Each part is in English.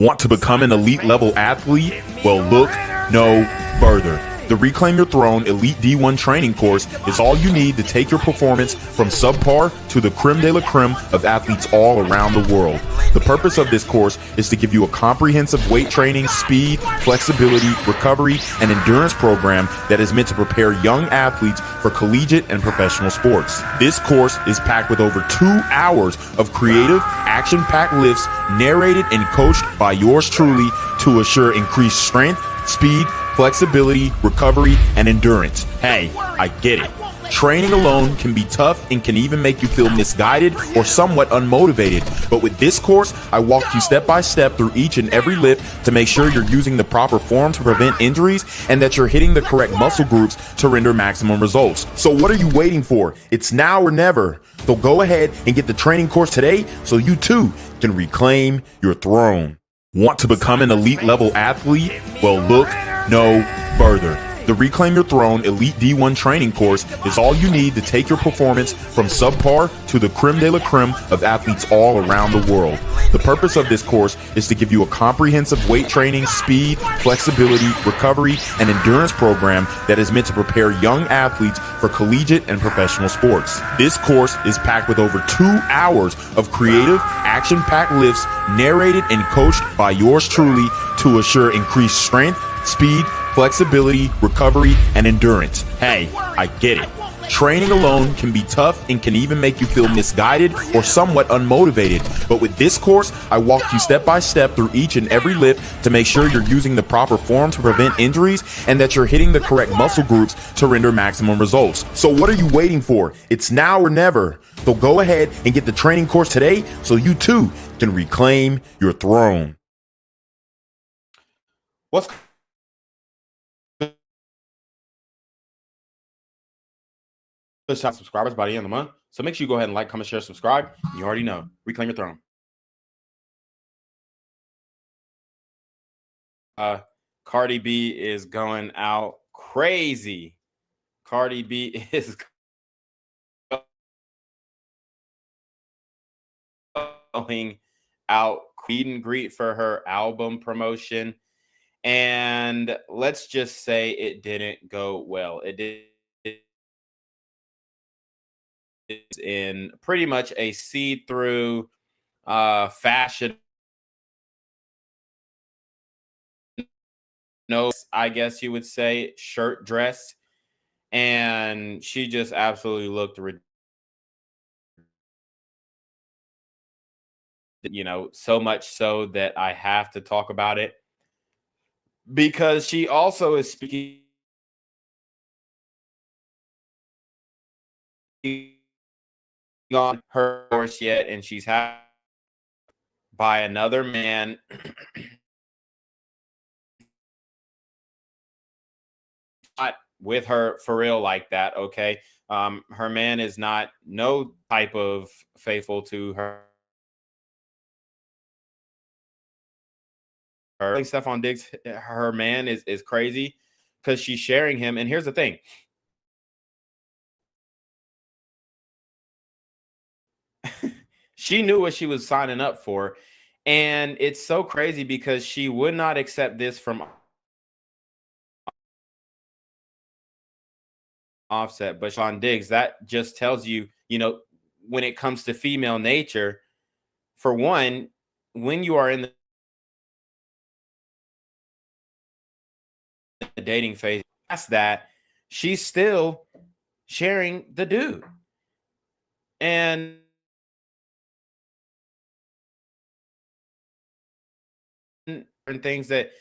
Want to become an elite level athlete? Well, look no further. The Reclaim Your Throne Elite D1 training course is all you need to take your performance from subpar to the creme de la creme of athletes all around the world. The purpose of this course is to give you a comprehensive weight training, speed, flexibility, recovery, and endurance program that is meant to prepare young athletes for collegiate and professional sports. This course is packed with over 2 hours of creative, action-packed lifts narrated and coached by yours truly to assure increased strength, speed, flexibility, recovery, and endurance. Hey, I get it. Training alone can be tough and can even make you feel misguided or somewhat unmotivated. But with this course, I walk you step by step through each and every lift to make sure you're using the proper form to prevent injuries and that you're hitting the correct muscle groups to render maximum results. So what are you waiting for? It's now or never. So go ahead and get the training course today so you too can reclaim your throne. Want to become an elite level athlete? Well, look no further. The Reclaim Your Throne Elite D1 training course is all you need to take your performance from subpar to the creme de la creme of athletes all around the world. The purpose of this course is to give you a comprehensive weight training, speed, flexibility, recovery, and endurance program that is meant to prepare young athletes for collegiate and professional sports. This course is packed with over 2 hours of creative, action-packed lifts narrated and coached by yours truly to assure increased strength, speed, flexibility, recovery, and endurance. Hey, I get it. Training alone can be tough and can even make you feel misguided or somewhat unmotivated. But with this course, I walk you step by step through each and every lift to make sure you're using the proper form to prevent injuries and that you're hitting the correct muscle groups to render maximum results. So what are you waiting for? It's now or never. So go ahead and get the training course today so you too can reclaim your throne. What's subscribers by the end of the month. So make sure you go ahead and like, comment, share, subscribe. You already know. Reclaim your throne. Cardi B is going out crazy. Cardi B is going out meet and greet for her album promotion. And let's just say it didn't go well. It did. In pretty much a see-through fashion, no, I guess you would say, shirt dress, and she just absolutely looked so much so that I have to talk about it because she also is speaking on her course yet, and she's had by another man. Not with her for real like that, okay? Her man is not no type of faithful to her. Like Stephon Diggs, her man is crazy because she's sharing him. And here's the thing. She knew what she was signing up for. And it's so crazy because she would not accept this from Offset. But Stephon Diggs, that just tells you, when it comes to female nature, for one, when you are in the dating phase, past that, she's still sharing the dude. And things that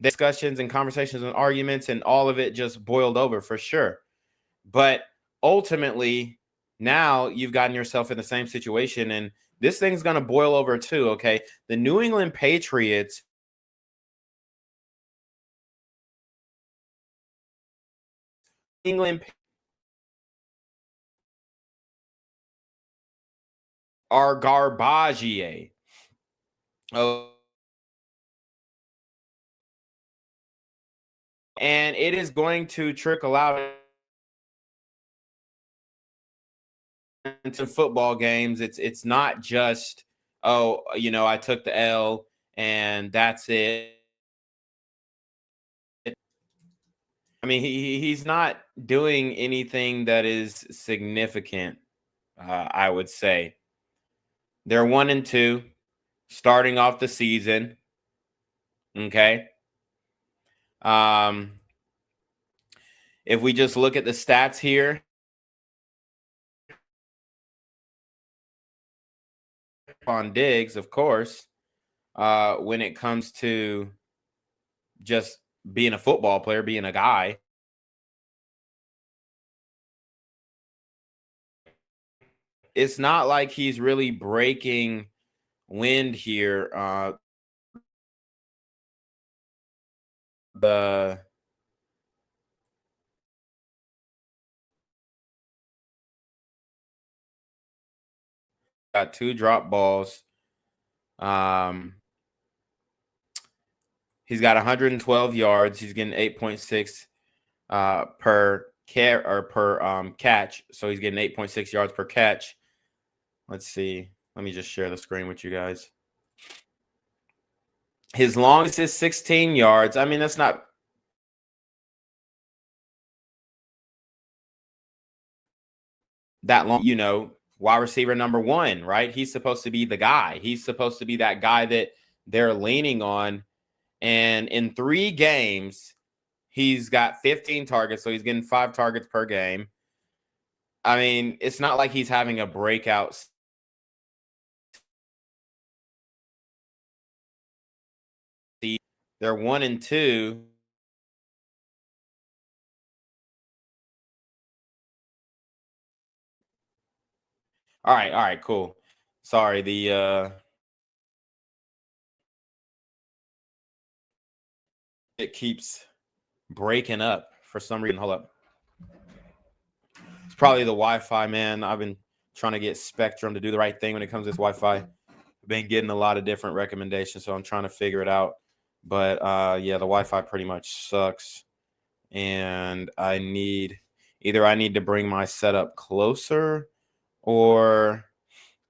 discussions and conversations and arguments and all of it just boiled over for sure. But ultimately, now you've gotten yourself in the same situation, and this thing's going to boil over too. Okay. The New England Patriots are garbage. Oh, and it is going to trickle out into football games. It's not just, I took the L and that's it. I mean, he's not doing anything that is significant. I would say they're 1-2, starting off the season. Okay. If we just look at the stats here, on Diggs, of course, when it comes to just being a football player, being a guy, it's not like he's really breaking wind here. The got 2 drop balls. He's got 112 yards. He's getting 8.6 per catch. So he's getting 8.6 yards per catch. Let's see. Let me just share the screen with you guys. His longest is 16 yards. I mean, that's not that long, wide receiver number 1, right? He's supposed to be the guy. He's supposed to be that guy that they're leaning on. And in 3 games, he's got 15 targets, so he's getting 5 targets per game. I mean, it's not like he's having a breakout. They're 1-2. All right, cool. Sorry, it keeps breaking up for some reason. Hold up. It's probably the Wi-Fi, man. I've been trying to get Spectrum to do the right thing when it comes to this Wi-Fi. I've been getting a lot of different recommendations, so I'm trying to figure it out. But yeah, the Wi-Fi pretty much sucks. And I need to bring my setup closer, or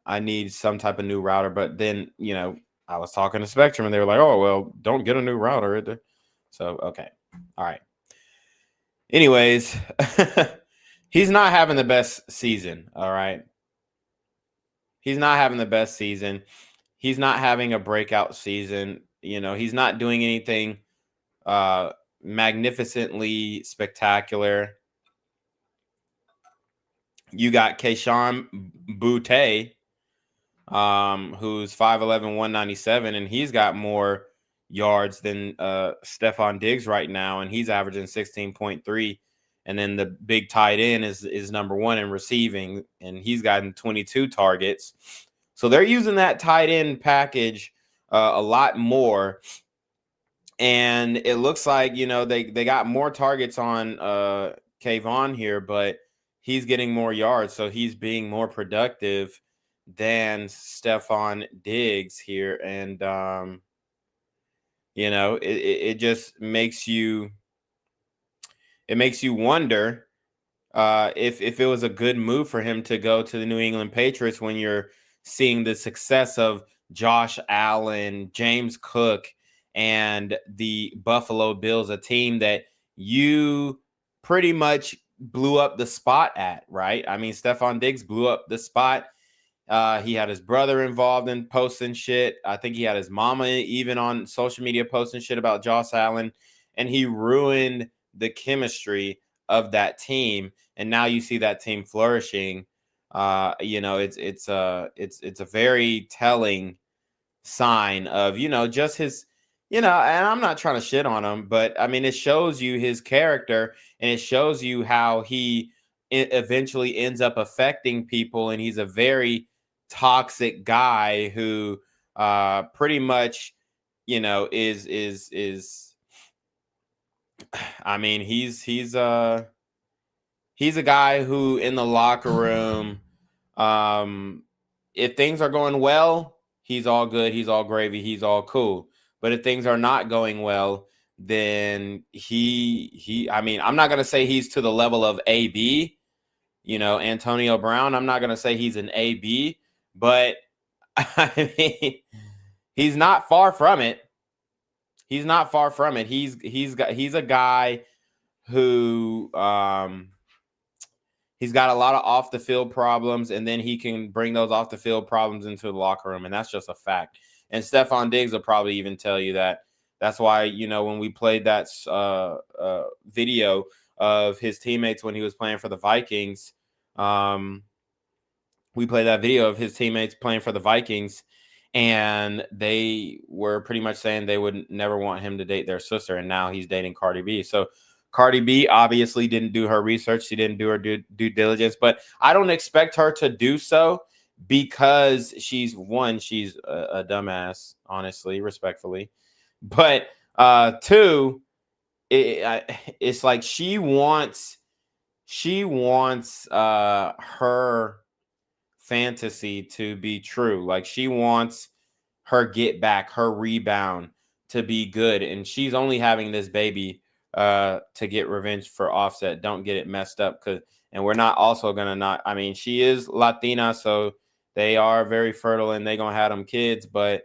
I need some type of new router. But then, I was talking to Spectrum and they were like, oh, well, don't get a new router. So, okay. All right. Anyways, he's not having the best season. All right. He's not having the best season. He's not having a breakout season. He's not doing anything magnificently spectacular. You got Keyshawn Boutte, who's 5'11", 197, and he's got more yards than Stephon Diggs right now, and he's averaging 16.3. And then the big tight end is number 1 in receiving, and he's gotten 22 targets. So they're using that tight end package a lot more. And it looks like, they got more targets on Kayvon here, but he's getting more yards. So he's being more productive than Stephon Diggs here. And, it just makes you wonder if it was a good move for him to go to the New England Patriots when you're seeing the success of Josh Allen, James Cook, and the Buffalo Bills, a team that you pretty much blew up the spot at, right? I mean, Stephon Diggs blew up the spot. He had his brother involved in posting shit. I think he had his mama even on social media posting shit about Josh Allen, and he ruined the chemistry of that team. And now you see that team flourishing. It's a very telling sign of, just his, and I'm not trying to shit on him, but I mean, it shows you his character, and it shows you how he eventually ends up affecting people. And he's a very toxic guy who pretty much, is I mean, he's a guy who in the locker room, if things are going well, he's all good, he's all gravy, he's all cool. But if things are not going well, then I mean, I'm not going to say he's to the level of AB, Antonio Brown. I'm not going to say he's an AB, but I mean, He's not far from it. He's not far from it. He's a guy who he's got a lot of off the field problems, and then he can bring those off the field problems into the locker room, and that's just a fact. And Stephon Diggs will probably even tell you that. That's why, you know, when we played that video of his teammates when he was playing for the Vikings, we played that video of his teammates playing for the Vikings, and they were pretty much saying they would never want him to date their sister, and now he's dating Cardi B. So Cardi B obviously didn't do her research. She didn't do her due diligence, but I don't expect her to do so because she's a dumbass, honestly, respectfully. But two, it's like she wants her fantasy to be true. Like she wants her get back, her rebound to be good, and she's only having this baby to get revenge for Offset. Don't get it messed up, and we're not also gonna I mean, she is Latina, so they are very fertile and they gonna have them kids, but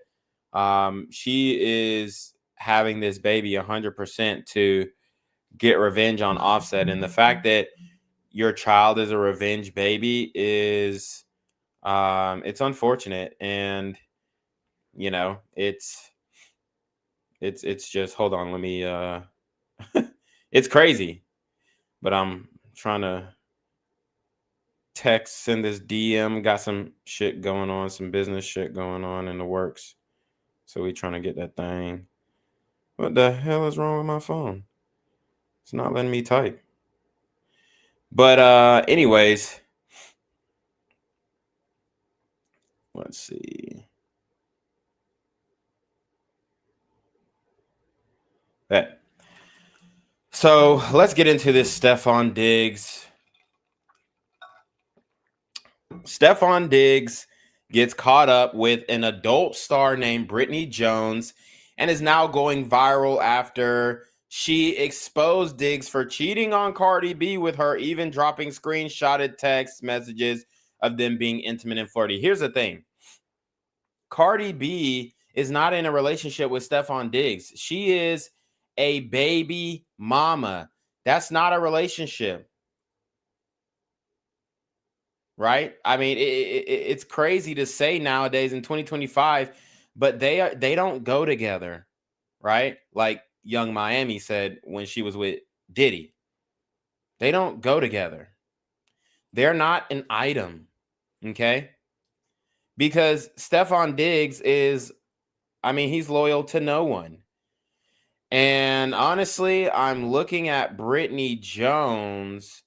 she is having this baby 100% to get revenge on Offset. And the fact that your child is a revenge baby is it's unfortunate. And you know, it's just, hold on, let me it's crazy. But I'm trying to send this DM, got some shit going on, some business shit going on in the works. So we trying to get that thing. What the hell is wrong with my phone? It's not letting me type. But anyways, let's see. That. So let's get into this Stephon Diggs. Stephon Diggs gets caught up with an adult star named Brittany Jones and is now going viral after she exposed Diggs for cheating on Cardi B with her, even dropping screenshotted text messages of them being intimate and flirty. Here's the thing. Cardi B is not in a relationship with Stephon Diggs. She is a baby mama. That's not a relationship. Right? I mean, it's crazy to say nowadays in 2025, but they don't go together, right? Like Young Miami said when she was with Diddy. They don't go together. They're not an item, okay? Because Stephon Diggs is, I mean, he's loyal to no one. And honestly, I'm looking at Brittany Jones,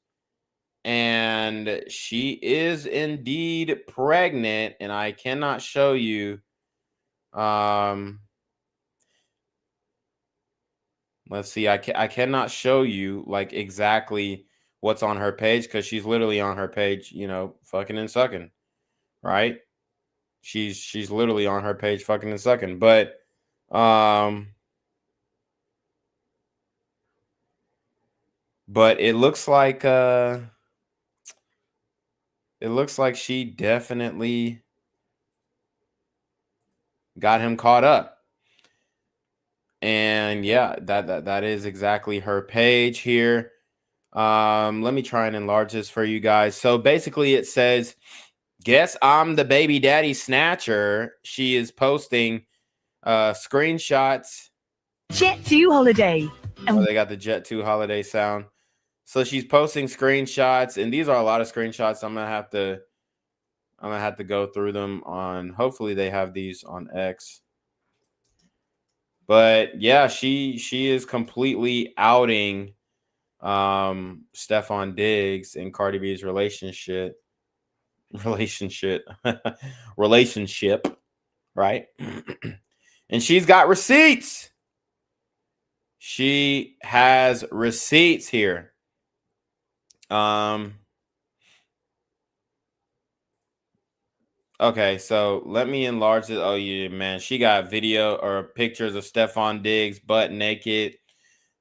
and she is indeed pregnant, and I cannot show you. Let's see. I cannot show you like exactly what's on her page because she's literally on her page, you know, fucking and sucking, right? She's literally on her page fucking and sucking, but it looks like she definitely got him caught up. And yeah, that is exactly her page here. Let me try and enlarge this for you guys. So basically it says, "Guess I'm the baby daddy snatcher." She is posting screenshots. Jet2 holiday. Oh, they got the Jet2 holiday sound. So she's posting screenshots, and these are a lot of screenshots. I'm gonna have to go through them on, hopefully they have these on X. But yeah, she is completely outing Stephon Diggs and Cardi B's relationship, right? And she's got receipts. She has receipts here. Okay, so let me enlarge it. Oh yeah, man. She got video or pictures of Stephon Diggs butt naked,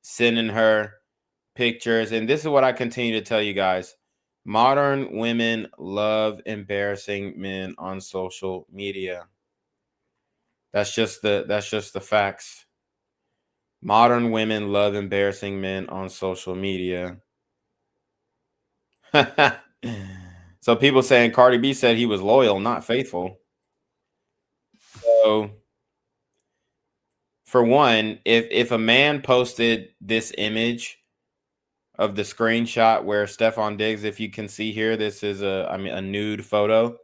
sending her pictures. And this is what I continue to tell you guys. Modern women love embarrassing men on social media. That's just the facts. Modern women love embarrassing men on social media. So people saying Cardi B said he was loyal, not faithful. So for one, if a man posted this image of the screenshot where Stephon Diggs, if you can see here, this is a nude photo.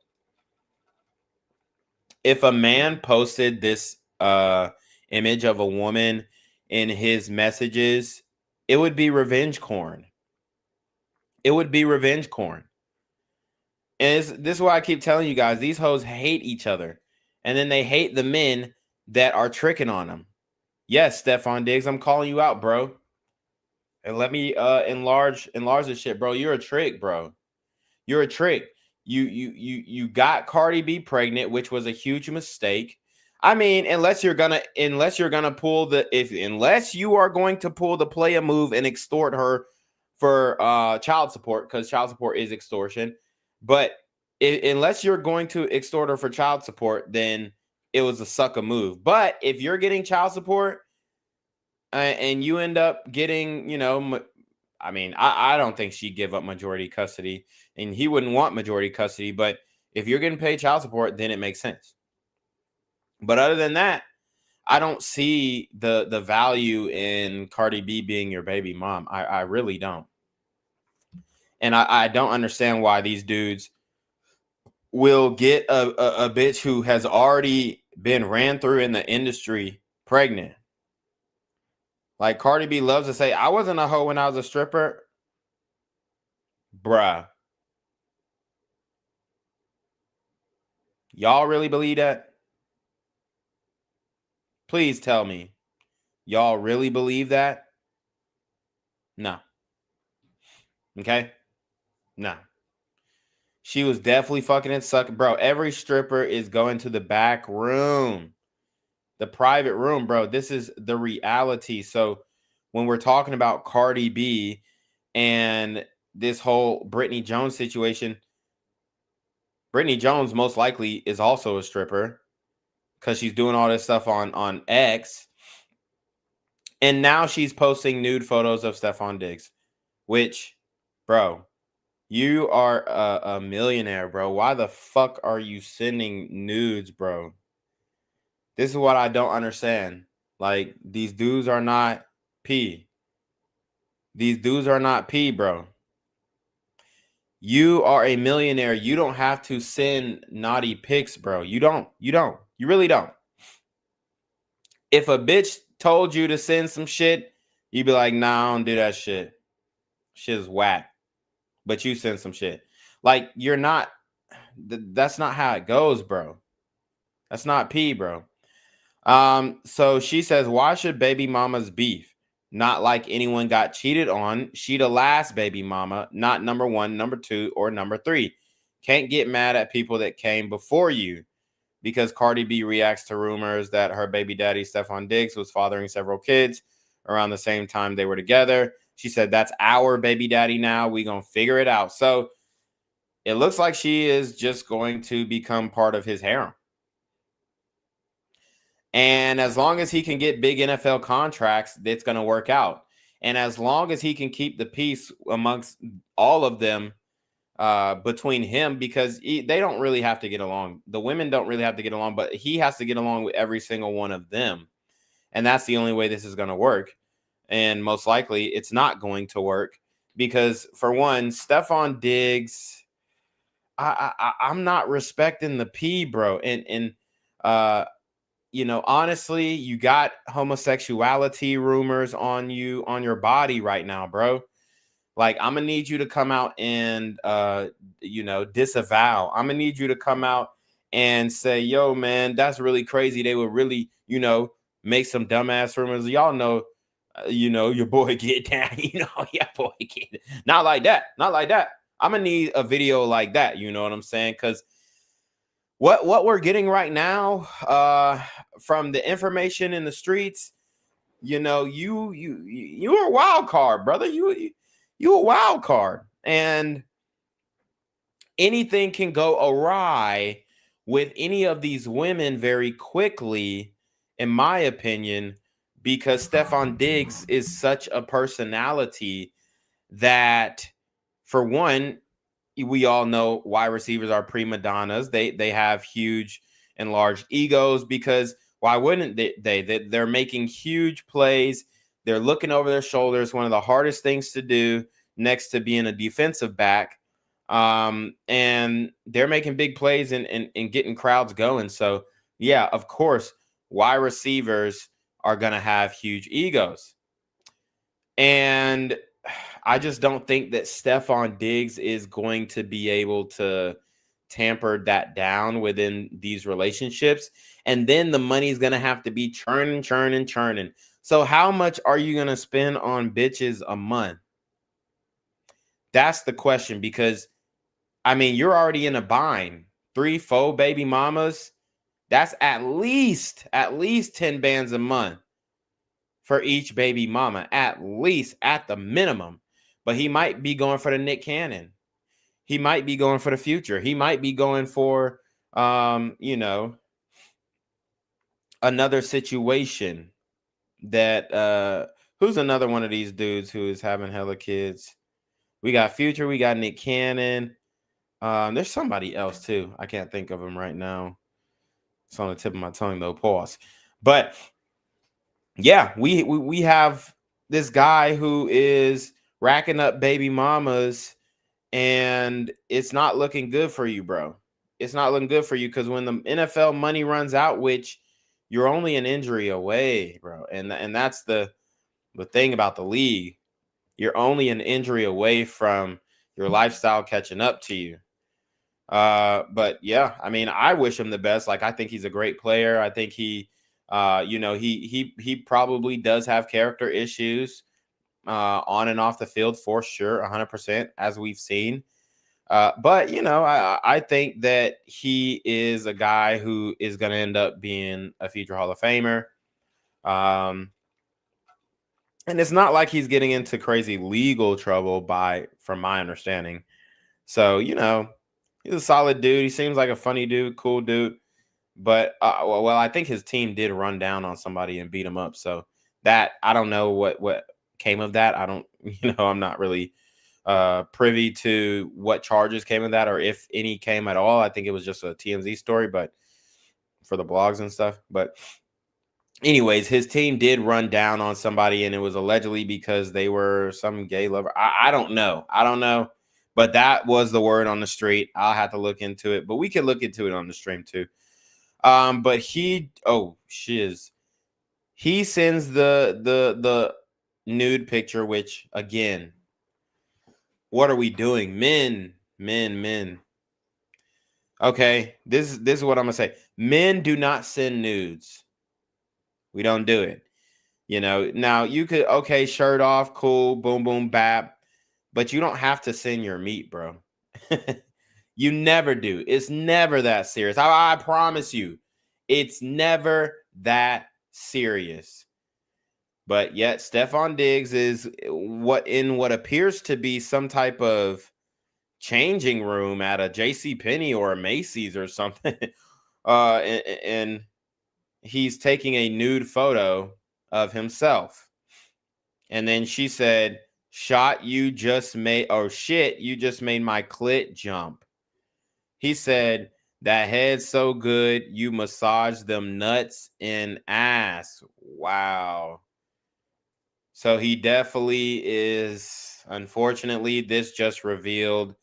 If a man posted this image of a woman in his messages, it would be revenge corn. It would be revenge corn. And this is why I keep telling you guys, these hoes hate each other. And then they hate the men that are tricking on them. Yes, Stephon Diggs, I'm calling you out, bro. And let me enlarge this shit, bro. You're a trick, bro. You're a trick. You got Cardi B pregnant, which was a huge mistake. I mean, unless you're gonna pull unless you are going to pull the play a move and extort her for child support, because child support is extortion. But unless you're going to extort her for child support, then it was a sucker move. But if you're getting child support and you end up getting, I mean, I don't think she'd give up majority custody, and he wouldn't want majority custody. But if you're getting paid child support, then it makes sense. But other than that, I don't see the value in Cardi B being your baby mom. I really don't. And I don't understand why these dudes will get a bitch who has already been ran through in the industry pregnant. Like Cardi B loves to say, I wasn't a hoe when I was a stripper. Bruh. Y'all really believe that? Please tell me. Y'all really believe that? No. Okay? No. She was definitely fucking and sucking. Bro, every stripper is going to the back room. The private room, bro. This is the reality. So when we're talking about Cardi B and this whole Brittany Jones situation, Brittany Jones most likely is also a stripper because she's doing all this stuff on X. And now she's posting nude photos of Stephon Diggs, which, bro, you are a millionaire, bro. Why the fuck are you sending nudes, bro? This is what I don't understand. Like, these dudes are not P. These dudes are not P, bro. You are a millionaire. You don't have to send naughty pics, bro. You don't. You really don't. If a bitch told you to send some shit, you'd be like, nah, I don't do that shit. Shit is whack. But you send some shit. Like, you're not, that's not how it goes, bro. That's not P, bro. So she says, why should baby mamas beef? Not like anyone got cheated on. She the last baby mama, not number 1, number 2, or number 3. Can't get mad at people that came before you. Because Cardi B reacts to rumors that her baby daddy, Stephon Diggs, was fathering several kids around the same time they were together. She said, that's our baby daddy now. We gonna figure it out. So it looks like she is just going to become part of his harem. And as long as he can get big NFL contracts, it's going to work out. And as long as he can keep the peace amongst all of them between him, because they don't really have to get along. The women don't really have to get along, but he has to get along with every single one of them. And that's the only way this is going to work. And most likely it's not going to work because, for one, Stephon Diggs, I'm not respecting the P, bro. And honestly, you got homosexuality rumors on your body right now, bro. Like, I'm gonna need you to come out and disavow. I'm gonna need you to come out and say, yo, man, that's really crazy. They would really, make some dumbass rumors. Y'all know, your boy get down, your boy get not like that. Not like that. I'm gonna need a video like that, you know what I'm saying? Because what we're getting right now, from the information in the streets, you're a wild card, brother. You a wild card, and anything can go awry with any of these women very quickly, in my opinion, because Stephon Diggs is such a personality that, for one, we all know wide receivers are prima donnas. They have huge and large egos, because why wouldn't they're making huge plays. They're looking over their shoulders, one of the hardest things to do next to being a defensive back. And they're making big plays and getting crowds going. So yeah, of course, wide receivers are going to have huge egos. And I just don't think that Stephon Diggs is going to be able to tamper that down within these relationships. And then the money is going to have to be churning. So how much are you going to spend on bitches a month? That's the question, because, I mean, you're already in a bind. 3-4 baby mamas. That's at least 10 bands a month for each baby mama, at least, at the minimum. But he might be going for the Nick Cannon. He might be going for the Future. He might be going for, another situation that, who's another one of these dudes who is having hella kids? We got Future. We got Nick Cannon. There's somebody else too. I can't think of him right now. It's on the tip of my tongue though. Pause. But yeah, we have this guy who is racking up baby mamas, and it's not looking good for you, bro. It's not looking good for you, because when the NFL money runs out, which you're only an injury away, bro, and that's the thing about the league. You're only an injury away from your lifestyle catching up to you. But yeah, I mean, I wish him the best. Like, I think he's a great player. I think he probably does have character issues on and off the field, for sure, 100%, as we've seen. But I think that he is a guy who is going to end up being a future Hall of Famer. And it's not like he's getting into crazy legal trouble from my understanding. So, he's a solid dude. He seems like a funny dude, cool dude. But I think his team did run down on somebody and beat him up. So that, I don't know what came of that. I don't, I'm not really privy to what charges came of that, or if any came at all. I think it was just a TMZ story, but for the blogs and stuff. But anyways, his team did run down on somebody, and it was allegedly because they were some gay lover. I don't know. But that was the word on the street. I'll have to look into it, but we can look into it on the stream too. But he sends the nude picture, which, again, what are we doing? Men. Okay, this is what I'm gonna say. Men do not send nudes. We don't do it. Now you could, okay, shirt off, cool, boom, boom, bap, but you don't have to send your meat, bro. You never do. It's never that serious. I promise you, it's never that serious. But yet, Stephon Diggs is what appears to be some type of changing room at a JCPenney or a Macy's or something. And he's taking a nude photo of himself. And then she said, you just made my clit jump. He said, that head's so good, you massage them nuts and ass. Wow. So he definitely is. Unfortunately, this just revealed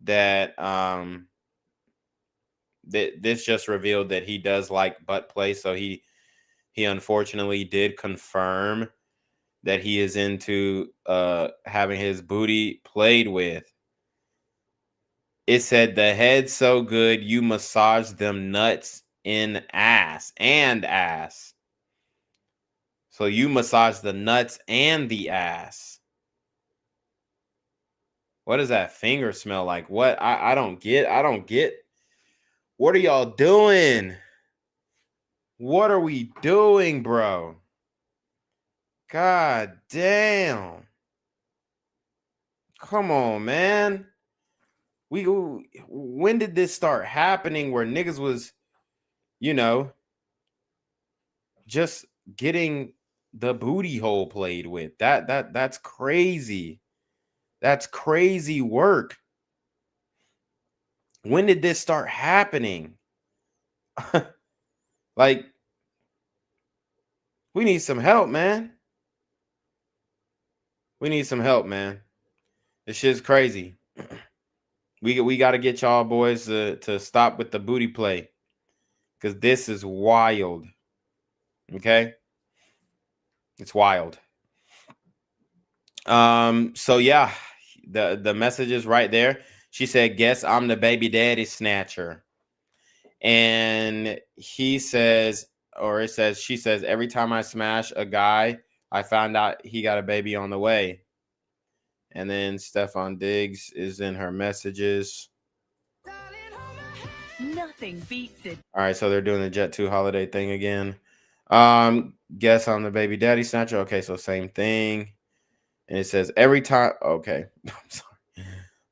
that that he does like butt play. So he unfortunately did confirm that he is into having his booty played with. It said, the head's so good, you massage them nuts in ass and ass. So you massage the nuts and the ass. What does that finger smell like? What? I don't get. What are y'all doing? What are we doing, bro? God damn. Come on, man. when did this start happening where niggas was, you know, just getting the booty hole played with? That's crazy. That's crazy work. When did this start happening? Like, we need some help, man. We need some help, man. This shit's crazy. We got to get y'all boys to stop with the booty play, because this is wild. Okay, it's wild. So yeah, the message is right there. She said, "Guess I'm the baby daddy snatcher," and he says, or it says, she says, "Every time I smash a guy, I found out he got a baby on the way." And then Stefan Diggs is in her messages. Nothing beats it. All right, so they're doing the Jet 2 holiday thing again. Guess I'm the baby daddy snatcher. Okay, so same thing. And it says every time. Okay.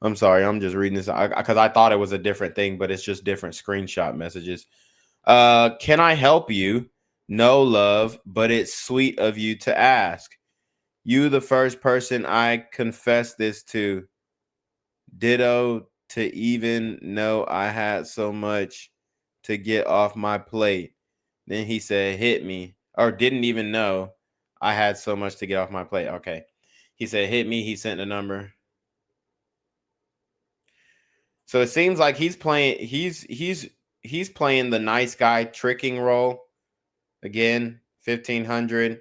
I'm sorry. I'm just reading this because I thought it was a different thing, but it's just different screenshot messages. Can I help you? No, love, but it's sweet of you to ask. You the first person I confess this to. Ditto to even know I had so much to get off my plate. Then he said, hit me, or didn't even know I had so much to get off my plate. Okay. He said, hit me. He sent a number. So it seems like he's playing, he's playing the nice guy tricking role. Again, 1500.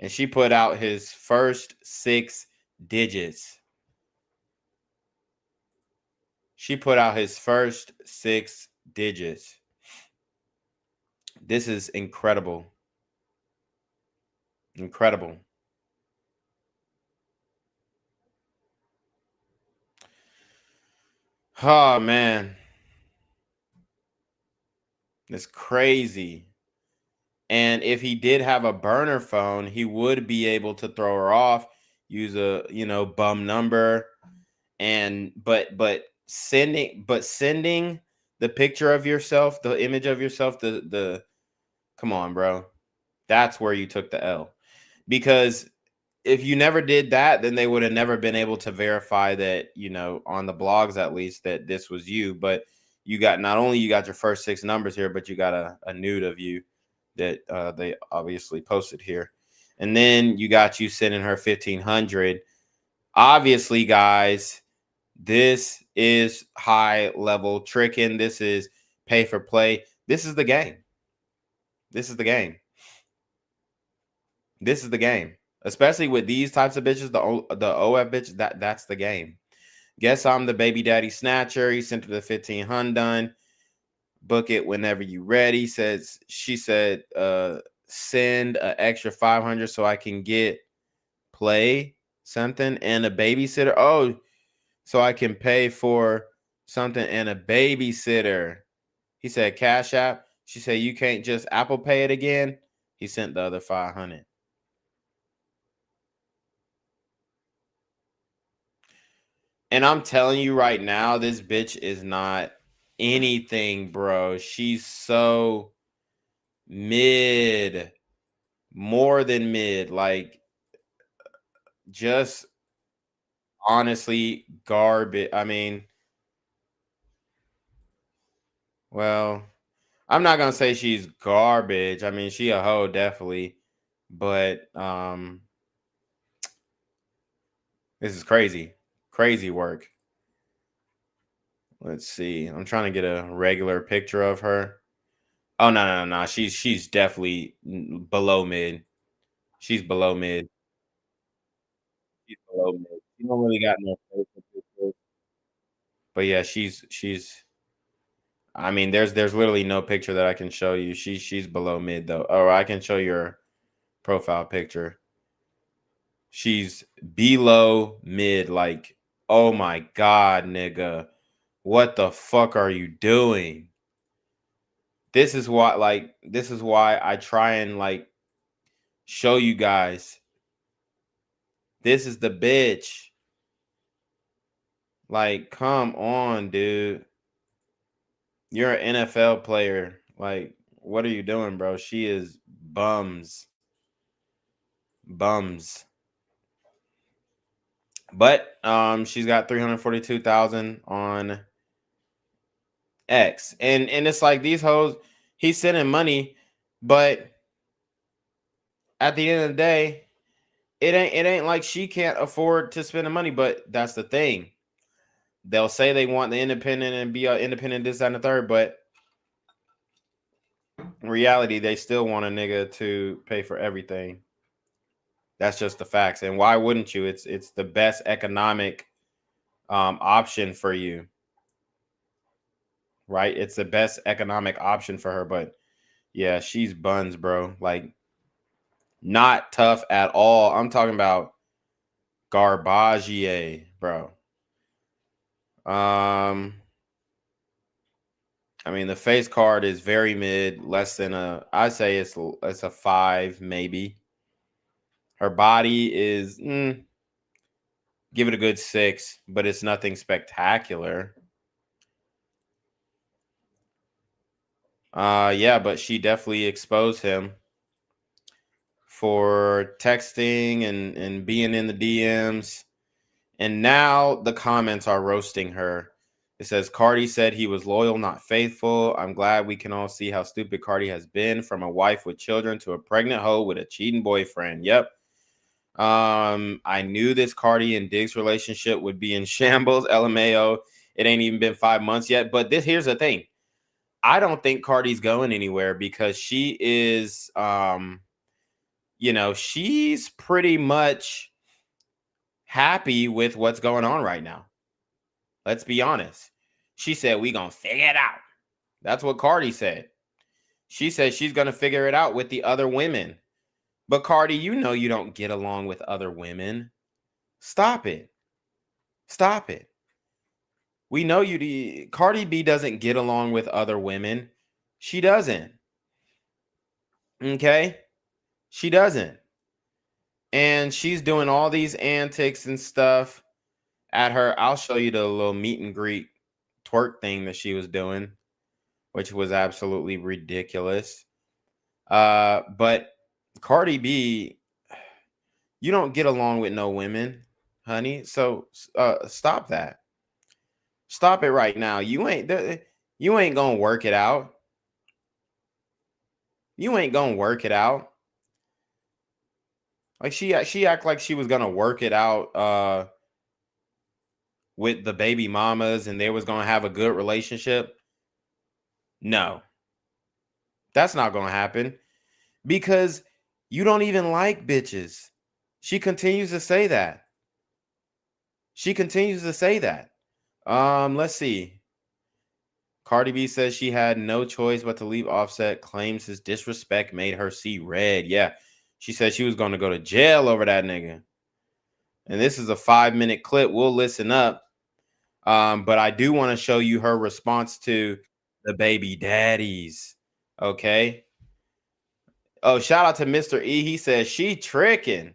And she put out his first 6 digits. She put out his first 6 digits. This is incredible. Incredible. Oh, man. It's crazy. And if he did have a burner phone, he would be able to throw her off, use a, bum number. And but sending the picture of yourself, the image of yourself, the come on, bro. That's where you took the L. Because if you never did that, then they would have never been able to verify that, on the blogs at least, that this was you. But you got, not only you got your first 6 numbers here, but you got a nude of you that they obviously posted here. And then you got you sending her 1500. Obviously, guys, this is high level tricking. This is pay for play. This is the game. This is the game. This is the game. Especially with these types of bitches, the OF bitch, that's the game. Guess I'm the baby daddy snatcher. He sent her the 1500 done. Book it whenever you ready. She said, send an extra 500 so I can get play something and a babysitter. Oh, so I can pay for something and a babysitter. He said Cash App. She said, you can't just Apple Pay it again. He sent the other 500. And I'm telling you right now, this bitch is not anything, bro. She's so mid, more than mid, like just honestly garbage. I mean, well, I'm not gonna say she's garbage. I mean, she a hoe, definitely, but this is crazy, crazy work. Let's see. I'm trying to get a regular picture of her. Oh no. She's definitely below mid. She's below mid. She's below mid. She don't really got no facial pictures. But yeah, she's. I mean, there's literally no picture that I can show you. She's below mid though. Or I can show you her profile picture. She's below mid. Like, oh my god, nigga, what the fuck are you doing? This is why I try and show you guys. This is the bitch. Like, come on, dude. You're an NFL player. Like, what are you doing, bro? She is bums. Bums. But she's got 342,000 on X. And it's like these hoes, he's sending money, but at the end of the day, it ain't like she can't afford to spend the money, but that's the thing. They'll say they want the independent and be independent, this, that, and the third, but in reality, they still want a nigga to pay for everything. That's just the facts. And why wouldn't you? It's the best economic option for you, right? It's the best economic option for her. But yeah, she's buns, bro. Like, not tough at all. I'm talking about Garbagier, bro. I mean, the face card is very mid, less than I'd say it's a 5, maybe. Her body is, give it a good 6, but it's nothing spectacular. Yeah, but she definitely exposed him for texting and being in the DMs. And now the comments are roasting her. It says, Cardi said he was loyal, not faithful. I'm glad we can all see how stupid Cardi has been, from a wife with children to a pregnant hoe with a cheating boyfriend. Yep. I knew this Cardi and Diggs relationship would be in shambles. LMAO. It ain't even been 5 months yet. But here's the thing. I don't think Cardi's going anywhere because she is, she's pretty much happy with what's going on right now. Let's be honest. She said, we gonna figure it out. That's what Cardi said. She said she's gonna figure it out with the other women. But Cardi, you know you don't get along with other women. Stop it. Stop it. We know Cardi B doesn't get along with other women. She doesn't. Okay? She doesn't. And she's doing all these antics and stuff at her. I'll show you the little meet and greet twerk thing that she was doing, which was absolutely ridiculous. But Cardi B, you don't get along with no women, honey. So stop that. Stop it right now. You ain't gonna work it out. You ain't gonna work it out. Like she act like she was gonna work it out with the baby mamas and they was gonna have a good relationship. No, that's not gonna happen because you don't even like bitches. She continues to say that. Let's see. Cardi B says she had no choice but to leave Offset, claims his disrespect made her see red. Yeah, she said she was going to go to jail over that nigga. And this is a 5-minute clip. We'll listen up. But I do want to show you her response to the baby daddies. Okay. Oh, shout out to Mr. E. He says she tricking.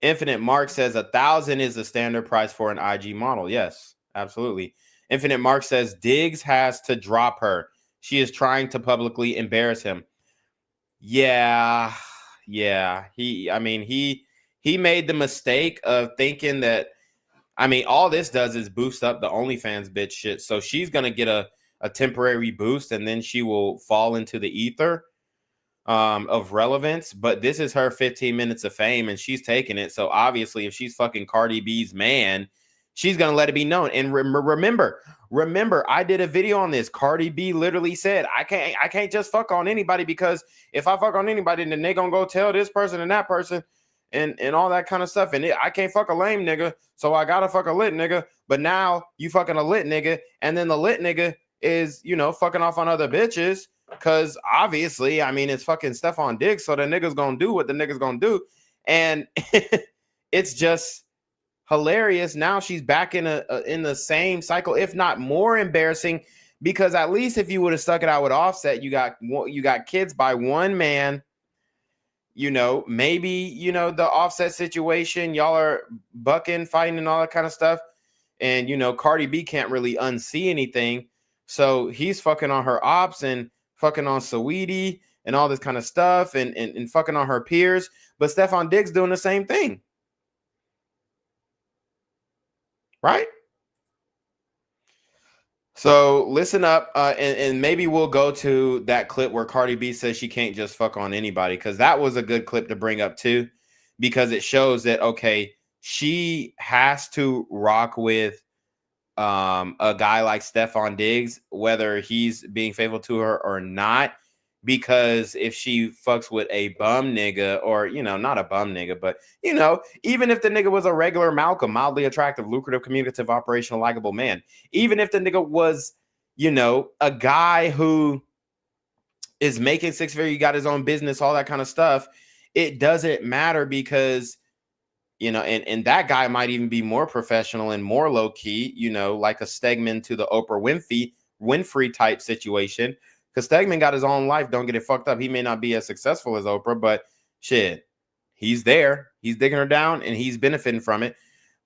Infinite Mark says 1,000 is the standard price for an IG model. Yes, absolutely. Infinite Mark says Diggs has to drop her. She is trying to publicly embarrass him. Yeah. He made the mistake of thinking that, all this does is boost up the OnlyFans bitch shit. So she's going to get a temporary boost and then she will fall into the ether of relevance. But this is her 15 minutes of fame and she's taking it. So obviously if she's fucking Cardi B's man, she's going to let it be known. And remember, I did a video on this. Cardi B literally said, I can't just fuck on anybody because if I fuck on anybody, then they going to go tell this person and that person and all that kind of stuff. And I can't fuck a lame nigga. So I got to fuck a lit nigga. But now you fucking a lit nigga. And then the lit nigga is, fucking off on other bitches. Because obviously, it's fucking Stephon Diggs. So the nigga's going to do what the nigga's going to do. And it's just hilarious. Now she's back in the same cycle, if not more embarrassing, because at least if you would have stuck it out with Offset, you got kids by one man. Maybe the Offset situation, y'all are bucking, fighting, and all that kind of stuff. And, you know, Cardi B can't really unsee anything. So he's fucking on her ops and fucking on Saweetie and all this kind of stuff and fucking on her peers. But Stephon Diggs doing the same thing. Right? So listen up, and maybe we'll go to that clip where Cardi B says she can't just fuck on anybody, because that was a good clip to bring up too, because it shows that, okay, she has to rock with a guy like Stephon Diggs, whether he's being faithful to her or not. Because if she fucks with a bum nigga, or, you know, not a bum nigga, but, you know, even if the nigga was a regular Malcolm, mildly attractive, lucrative, communicative, operational, likable man, even if the nigga was, you know, a guy who is making six figures, you got his own business, all that kind of stuff, it doesn't matter, because, you know, and that guy might even be more professional and more low key, you know, like a Stegman to the Oprah Winfrey type situation. Because Stegman got his own life. Don't get it fucked up. He may not be as successful as Oprah, but shit, he's there. He's digging her down and he's benefiting from it.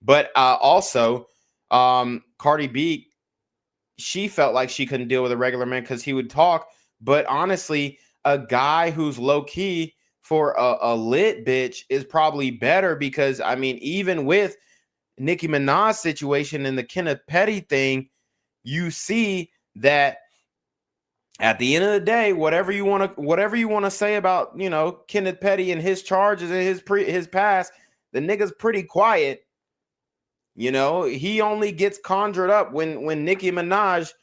But also, Cardi B, she felt like she couldn't deal with a regular man because he would talk. But honestly, a guy who's low key for a lit bitch is probably better, because, I mean, even with Nicki Minaj's situation and the Kenneth Petty thing, you see that at the end of the day, whatever you want to say about, you know, Kenneth Petty and his charges and his past, the nigga's pretty quiet. You know, he only gets conjured up when Nicki Minaj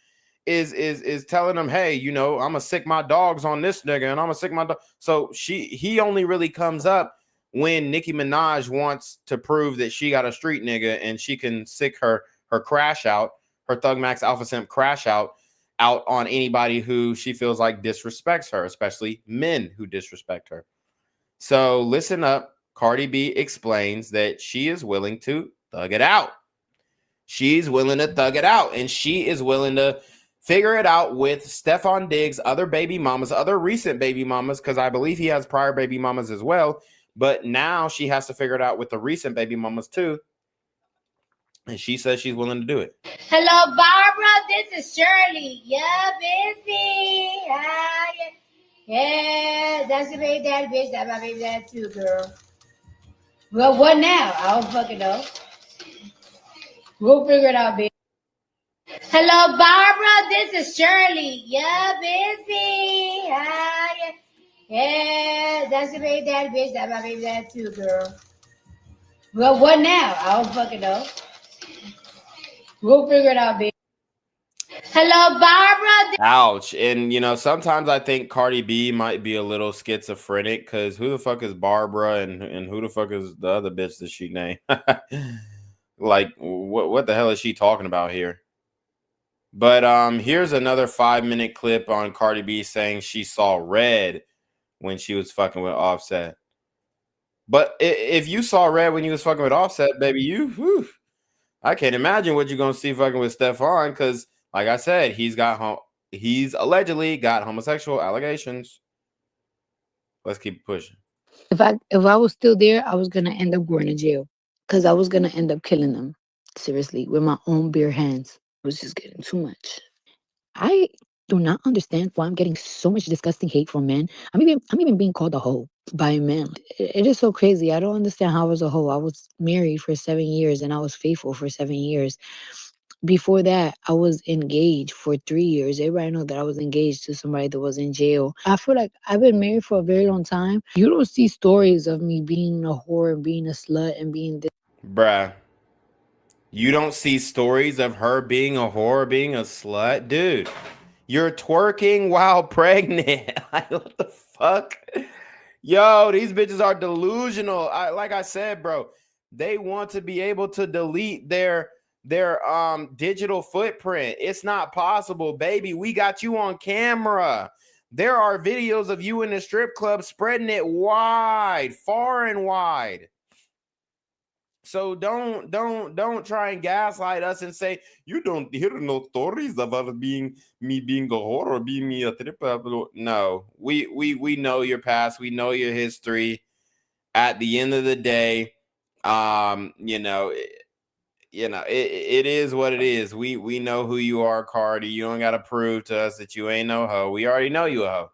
is telling him, hey, you know, I'm gonna sick my dogs on this nigga, and I'm gonna sick my dog. So he only really comes up when Nicki Minaj wants to prove that she got a street nigga and she can sick her crash out, her Thug Max Alpha Simp crash out on anybody who she feels like disrespects her, especially men who disrespect her. So listen up. Cardi B explains that she is willing to thug it out. She's willing to thug it out, and she is willing to figure it out with Stephon Diggs, other baby mamas, other recent baby mamas, because I believe he has prior baby mamas as well. But now she has to figure it out with the recent baby mamas too. And she says she's willing to do it. Hello, Barbara. This is Shirley. Yeah, busy. Yeah, that's your baby daddy, bitch. That's my baby daddy too, girl. Well, what now? I don't fucking know. We'll figure it out, bitch. Hello, Barbara. This is Shirley. Yeah, busy. Yeah, that's your baby daddy, bitch. That's my baby daddy too, girl. Well, what now? I don't fucking know. We'll figure it out, bitch. Hello, Barbara. Ouch. And, you know, sometimes I think Cardi B might be a little schizophrenic, because who the fuck is Barbara and who the fuck is the other bitch that she named? Like, what the hell is she talking about here? But here's another 5-minute clip on Cardi B saying she saw red when she was fucking with Offset. But if you saw red when you was fucking with Offset, baby, I can't imagine what you're gonna see fucking with Stephon, because, like I said, he's allegedly got homosexual allegations. Let's keep pushing. If I was still there, I was gonna end up going to jail, because I was gonna end up killing them, seriously, with my own bare hands. It was just getting too much. I do not understand why I'm getting so much disgusting hate from men. I'm even being called a hoe by men. It is so crazy. I don't understand how I was a hoe. I was married for 7 years and I was faithful for 7 years. Before that, I was engaged for 3 years. Everybody know that I was engaged to somebody that was in jail. I feel like I've been married for a very long time. You don't see stories of me being a whore and being a slut and being this. Bruh. You don't see stories of her being a whore, being a slut? Dude, you're twerking while pregnant. Like, what the fuck? Yo, these bitches are delusional. Like I said, bro, they want to be able to delete their digital footprint. It's not possible, baby. We got you on camera. There are videos of you in the strip club spreading it wide, far and wide. So don't try and gaslight us and say you don't hear no stories about me being a whore or being me a triple. No, we know your past, we know your history. At the end of the day, you know, it is what it is. We know who you are, Cardi. You don't got to prove to us that you ain't no hoe. We already know you a hoe.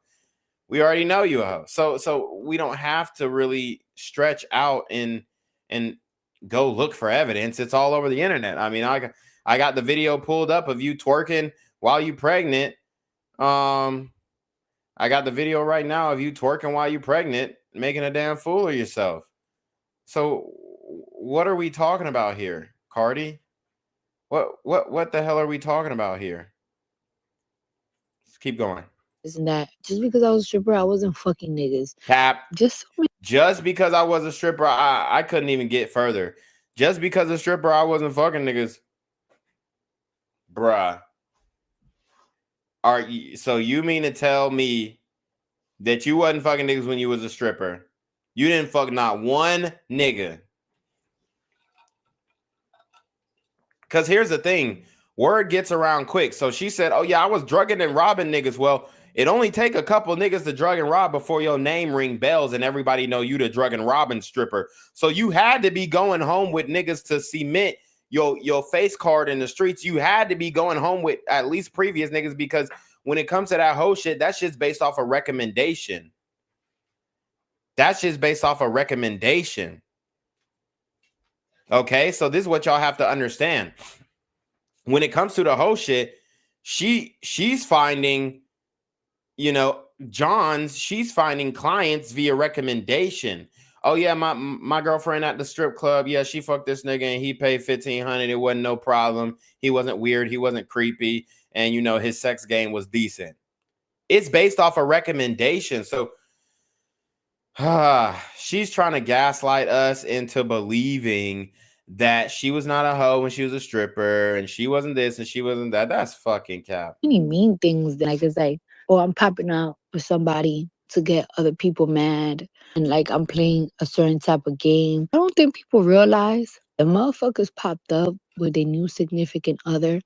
We already know you a hoe. So we don't have to really stretch out and go look for evidence. It's all over the internet. I mean, I got the video pulled up of you twerking while you pregnant. I got the video right now of you twerking while you pregnant, making a damn fool of yourself. So what are we talking about here, Cardi? What the hell are we talking about here? Let's keep going. Isn't that just because I was a stripper, I wasn't fucking niggas. Cap. Just because I was a stripper, I couldn't even get further. Just because a stripper, I wasn't fucking niggas. Bruh. So you mean to tell me that you wasn't fucking niggas when you was a stripper? You didn't fuck not one nigga. Because here's the thing. Word gets around quick. So she said, oh, yeah, I was drugging and robbing niggas. Well, it only take a couple niggas to drug and rob before your name ring bells and everybody know you the drug and robbing stripper. So you had to be going home with niggas to cement your face card in the streets. You had to be going home with at least previous niggas, because when it comes to that whole shit, that shit's based off a recommendation. That shit's based off a recommendation. Okay, so this is what y'all have to understand. When it comes to the whole shit, she's finding, she's finding clients via recommendation. Oh yeah, my girlfriend at the strip club, yeah, she fucked this nigga and he paid $1,500. It wasn't no problem. He wasn't weird. He wasn't creepy. And his sex game was decent. It's based off a recommendation. So she's trying to gaslight us into believing that she was not a hoe when she was a stripper, and she wasn't this and she wasn't that. That's fucking cap. Any mean things that it's like, oh, I'm popping out with somebody to get other people mad, and like I'm playing a certain type of game. I don't think people realize the motherfuckers popped up with their new significant other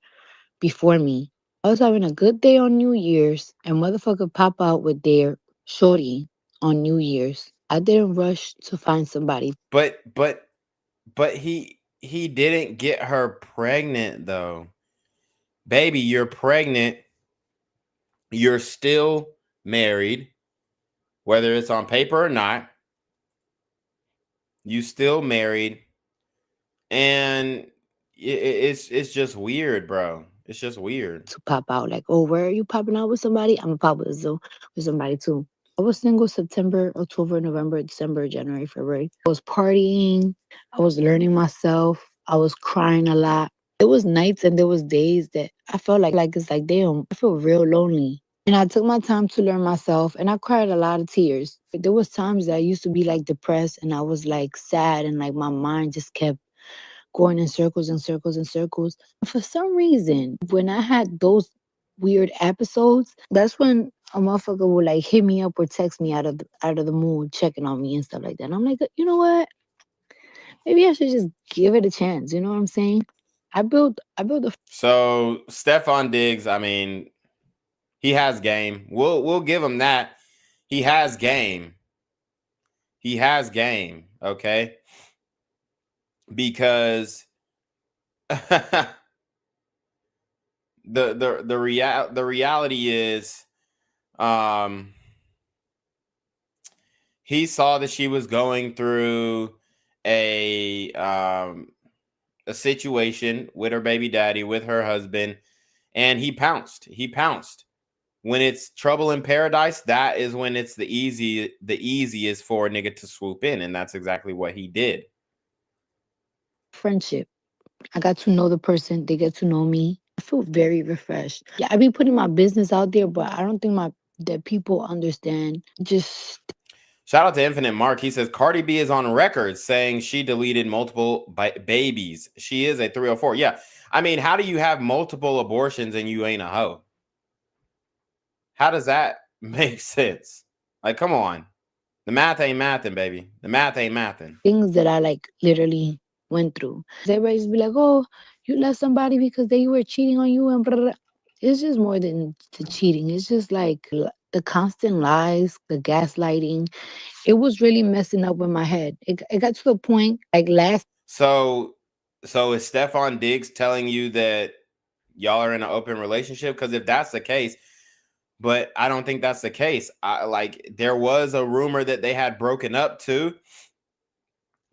before me. I was having a good day on New Year's, and motherfucker pop out with their shorty on New Year's. I didn't rush to find somebody. But he didn't get her pregnant though. Baby, you're pregnant. You're still married, whether it's on paper or not. You still married, and it's just weird, bro. It's just weird. To pop out like, oh, where are you popping out with somebody? I'm gonna pop with somebody too. I was single September, October, November, December, January, February. I was partying. I was learning myself. I was crying a lot. There was nights and there was days that I felt like it's like, damn, I feel real lonely. And I took my time to learn myself, and I cried a lot of tears. There was times that I used to be like depressed, and I was like sad, and like my mind just kept going in circles and circles and circles. For some reason, when I had those weird episodes, that's when a motherfucker would like hit me up or text me out of the mood, checking on me and stuff like that. And I'm like, you know what? Maybe I should just give it a chance. You know what I'm saying? I built a. So Stefan Diggs, I mean, he has game. We'll give him that. He has game. He has game. Okay. Because the reality is, he saw that she was going through a situation with her baby daddy, with her husband, and he pounced. When it's trouble in paradise, that is when it's the easiest for a nigga to swoop in, and that's exactly what he did. Friendship. I got to know the person. They get to know me. I feel very refreshed. Yeah, I be putting my business out there, but I don't think that people understand. Just shout out to Infinite Mark. He says Cardi B is on record saying she deleted multiple babies. She is a 304. Yeah, I mean, how do you have multiple abortions and you ain't a hoe? How does that make sense? Like, come on. The math ain't mathing, baby. The math ain't mathing. Things that I like literally went through. Everybody's be like, oh, you left somebody because they were cheating on you, and blah, blah, blah. It's just more than the cheating. It's just like the constant lies, the gaslighting. It was really messing up with my head. It got to the point like last. So So is Stephon Diggs telling you that y'all are in an open relationship? Because if that's the case, but I don't think that's the case. There was a rumor that they had broken up too,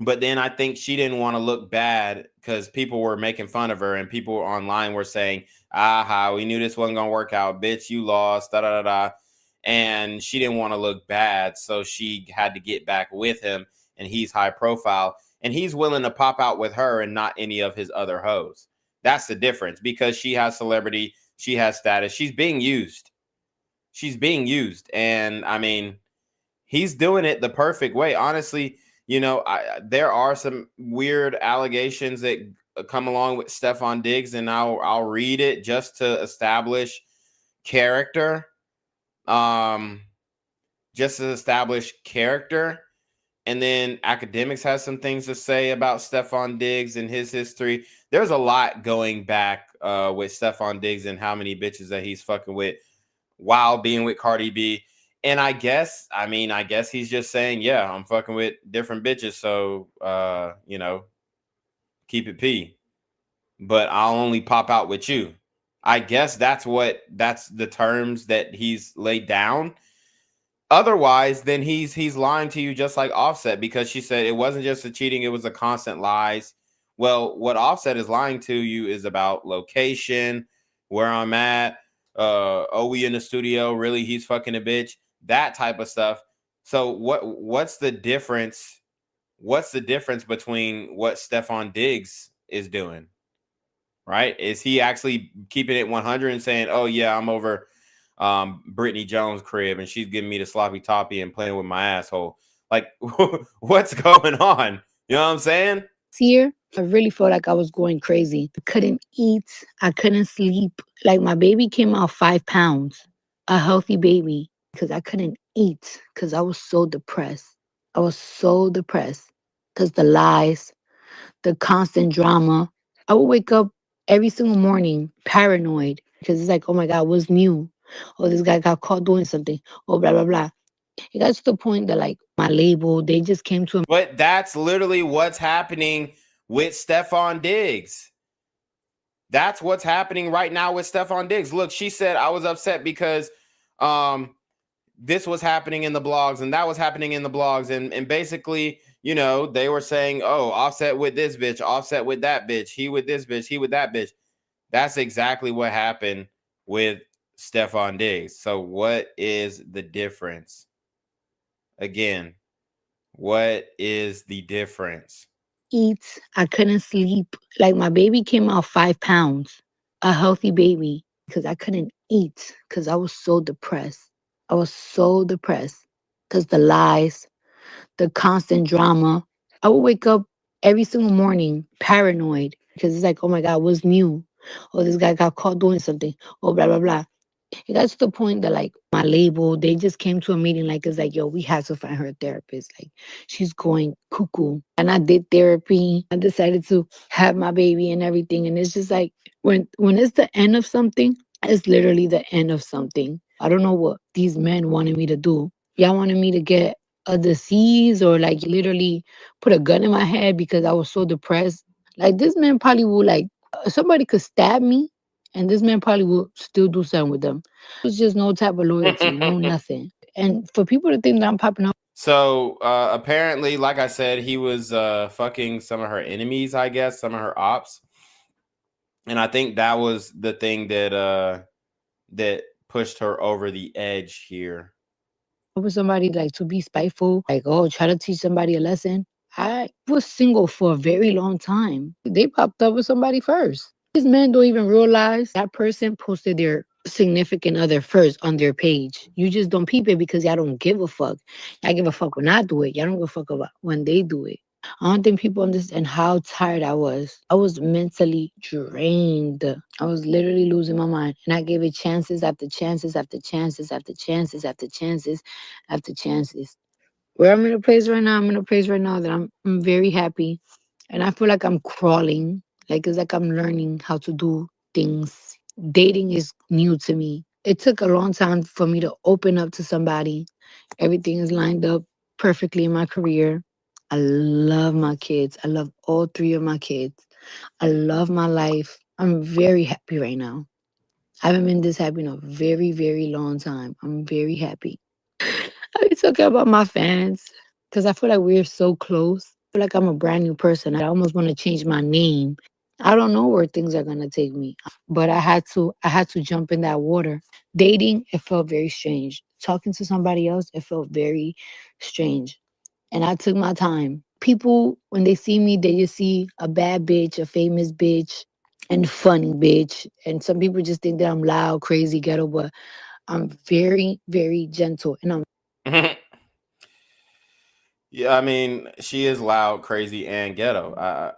but then I think she didn't want to look bad because people were making fun of her and people online were saying, "Aha, we knew this wasn't gonna work out, bitch. You lost." Da da da da. And she didn't want to look bad, so she had to get back with him. And he's high profile, and he's willing to pop out with her and not any of his other hoes. That's the difference because she has celebrity, she has status, she's being used. She's being used, and I mean, he's doing it the perfect way. Honestly, there are some weird allegations that come along with Stephon Diggs, and I'll read it just to establish character. Just to establish character. And then Academics has some things to say about Stephon Diggs and his history. There's a lot going back with Stephon Diggs and how many bitches that he's fucking with while being with Cardi B. And I guess he's just saying, yeah, I'm fucking with different bitches. So, keep it P. But I'll only pop out with you. I guess that's the terms that he's laid down. Otherwise, then he's lying to you just like Offset, because she said it wasn't just a cheating, it was a constant lies. Well, what Offset is lying to you is about location, where I'm at, we in the studio, really he's fucking a bitch, that type of stuff. So what's the difference? What's the difference between what Stephon Diggs is doing? Right? Is he actually keeping it 100 and saying, "Oh yeah, I'm over Brittany Jones' crib and she's giving me the sloppy toppy and playing with my asshole"? Like, what's going on? You know what I'm saying? Here, I really felt like I was going crazy. I couldn't eat. I couldn't sleep. Like my baby came out 5 pounds, a healthy baby, because I couldn't eat because I was so depressed. I was so depressed because the lies, the constant drama. I would wake up every single morning paranoid because it's like, oh my God, what's new? Oh, this guy got caught doing something. Oh, blah, blah, blah. It got to the point that like my label, they just came to But that's literally what's happening with Stephon Diggs. That's what's happening right now with Stephon Diggs. Look, she said I was upset because this was happening in the blogs and that was happening in the blogs. And basically, they were saying, oh, Offset with this bitch, Offset with that bitch, he with this bitch, he with that bitch. That's exactly what happened with Stephon Diggs. So what is the difference? Again, what is the difference? eat. I couldn't sleep. Like my baby came out 5 pounds, a healthy baby, because I couldn't eat because I was so depressed. I was so depressed because the lies, the constant drama. I would wake up every single morning paranoid because it's like, oh my God, what's new? Oh, this guy got caught doing something. Oh, blah, blah, blah. It got to the point that like my label, they just came to a meeting like it's like, yo, we have to find her a therapist. Like she's going cuckoo. And I did therapy. I decided to have my baby and everything. And it's just like when it's the end of something, it's literally the end of something. I don't know what these men wanted me to do. Y'all wanted me to get a disease or like literally put a gun in my head because I was so depressed. Like this man probably would like somebody could stab me and this man probably will still do something with them. There's just no type of loyalty, no nothing. And for people to think that I'm popping up. So apparently, like I said, he was fucking some of her enemies, I guess, some of her ops. And I think that was the thing that pushed her over the edge here. With somebody like to be spiteful, like, oh, try to teach somebody a lesson. I was single for a very long time. They popped up with somebody first. These men don't even realize that person posted their significant other first on their page. You just don't peep it because y'all don't give a fuck. Y'all give a fuck when I do it. Y'all don't give a fuck about when they do it. I don't think people understand how tired I was. I was mentally drained. I was literally losing my mind. And I gave it chances after chances after chances after chances after chances after chances. Where I'm in a place right now, I'm in a place right now that I'm very happy. And I feel like I'm crawling. Like it's like I'm learning how to do things. Dating is new to me. It took a long time for me to open up to somebody. Everything is lined up perfectly in my career. I love my kids. I love all three of my kids. I love my life. I'm very happy right now. I haven't been this happy in a very, very long time. I'm very happy. I be talking about my fans because I feel like we're so close. I feel like I'm a brand new person. I almost want to change my name. I don't know where things are gonna take me, but I had to jump in that water. Dating, it felt very strange. Talking to somebody else, it felt very strange. And I took my time. People, when they see me, they just see a bad bitch, a famous bitch, and funny bitch. And some people just think that I'm loud, crazy, ghetto, but I'm very, very gentle. And I'm Yeah, I mean, she is loud, crazy, and ghetto.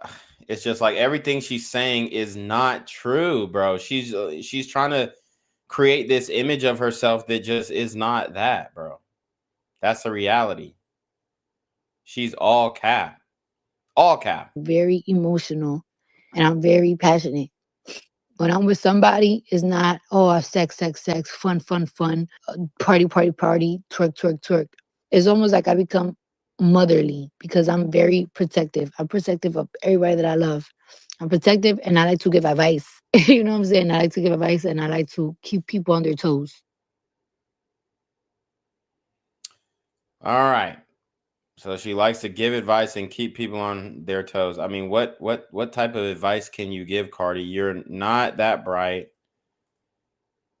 It's just like everything she's saying is not true, bro. She's trying to create this image of herself that just is not that, bro. That's the reality. She's all cap, all cap. very emotional and I'm very passionate. When I'm with somebody, it's not, oh, sex, sex, sex, fun, fun, fun, party, party, party, twerk, twerk, twerk. It's almost like I become motherly because I'm very protective. I'm protective of everybody that I love. I'm protective and I like to give advice. You know what I'm saying? I like to give advice and I like to keep people on their toes. All right. So she likes to give advice and keep people on their toes. I mean, what type of advice can you give, Cardi? You're not that bright.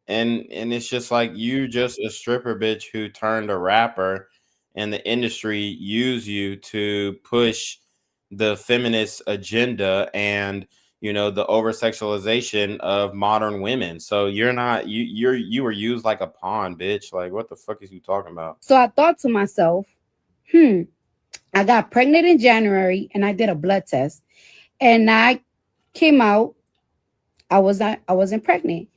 And it's just like you just a stripper bitch who turned a rapper, and the industry use you to push the feminist agenda and the over sexualization of modern women. So you're not you were used like a pawn, bitch. Like what the fuck is you talking about? So I thought to myself, I got pregnant in January and I did a blood test and I came out, I wasn't pregnant.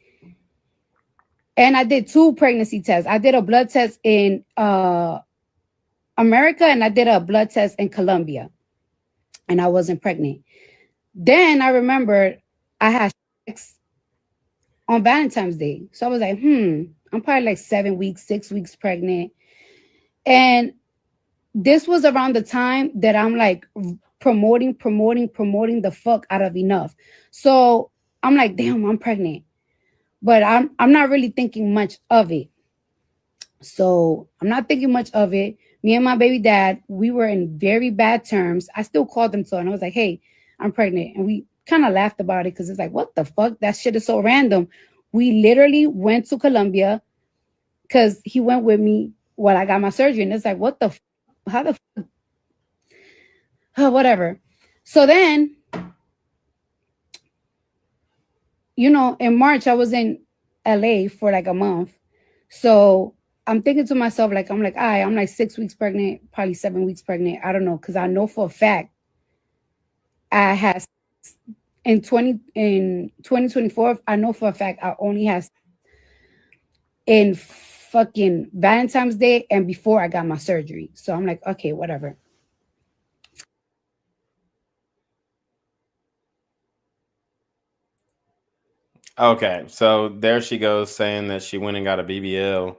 And I did 2 pregnancy tests. I did a blood test in America and I did a blood test in Colombia and I wasn't pregnant. Then I remembered I had sex on Valentine's Day. So I was like, I'm probably like 7 weeks, 6 weeks pregnant. And this was around the time that I'm like promoting the fuck out of enough. So I'm like, damn, I'm pregnant. But I'm not really thinking much of it. So I'm not thinking much of it. Me and my baby dad, we were in very bad terms. I still called him so and I was like, hey, I'm pregnant. And we kind of laughed about it because it's like, what the fuck? That shit is so random. We literally went to Colombia because he went with me while I got my surgery. And it's like, what the how the whatever. So then, in March, I was in LA for like a month. So I'm thinking to myself, like, I'm like, I'm like 6 weeks pregnant, probably 7 weeks pregnant. I don't know. Cause I know for a fact I had in 2024, I know for a fact I only had in fucking Valentine's Day and before I got my surgery. So I'm like, okay, whatever. Okay, so there she goes saying that she went and got a BBL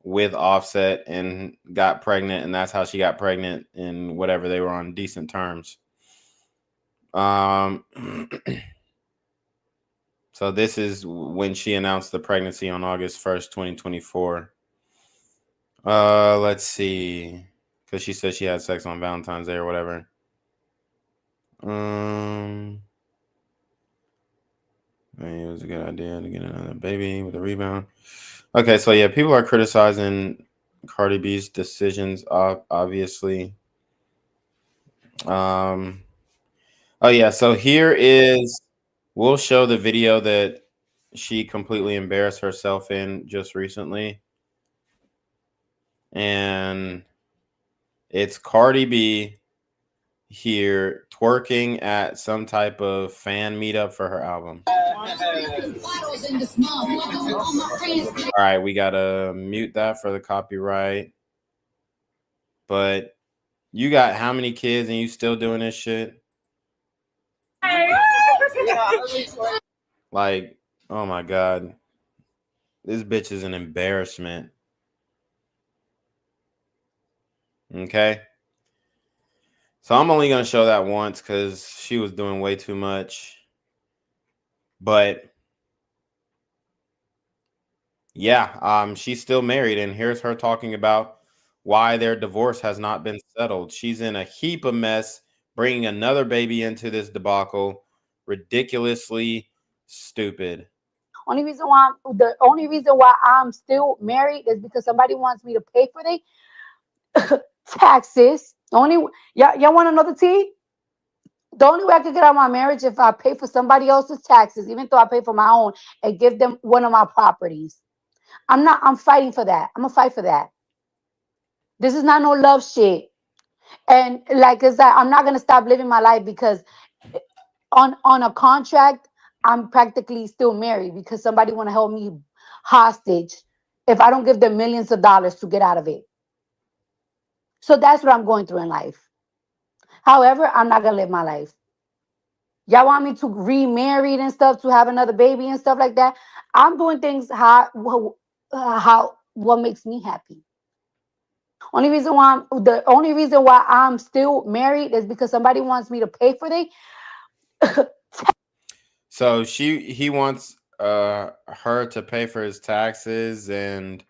with Offset and got pregnant, and that's how she got pregnant, and whatever, they were on decent terms. So this is when she announced the pregnancy on August 1st, 2024. Let's see, because she said she had sex on Valentine's Day or whatever. It was a good idea to get another baby with a rebound. Okay, so yeah, people are criticizing Cardi B's decisions, obviously. Oh yeah, so we'll show the video that she completely embarrassed herself in just recently. And it's Cardi B here twerking at some type of fan meetup for her album. All right, we gotta mute that for the copyright. But you got how many kids and you still doing this shit? Like, oh my God. This bitch is an embarrassment. Okay. So I'm only going to show that once because she was doing way too much. But yeah, she's still married, and here's her talking about why their divorce has not been settled. She's in a heap of mess, bringing another baby into this debacle. Ridiculously stupid. The only reason why I'm still married is because somebody wants me to pay for their taxes. Y'all want another tea? The only way I could get out of my marriage if I pay for somebody else's taxes, even though I pay for my own, and give them one of my properties. I'm fighting for that. I'm gonna fight for that. This is not no love shit. And like I said, I'm not gonna stop living my life because on a contract, I'm practically still married because somebody wanna hold me hostage if I don't give them millions of dollars to get out of it. So that's what I'm going through in life. However, I'm not gonna live my life. Y'all want me to remarry and stuff to have another baby and stuff like that? I'm doing things how what makes me happy. The only reason why I'm still married is because somebody wants me to pay for their So he wants her to pay for his taxes and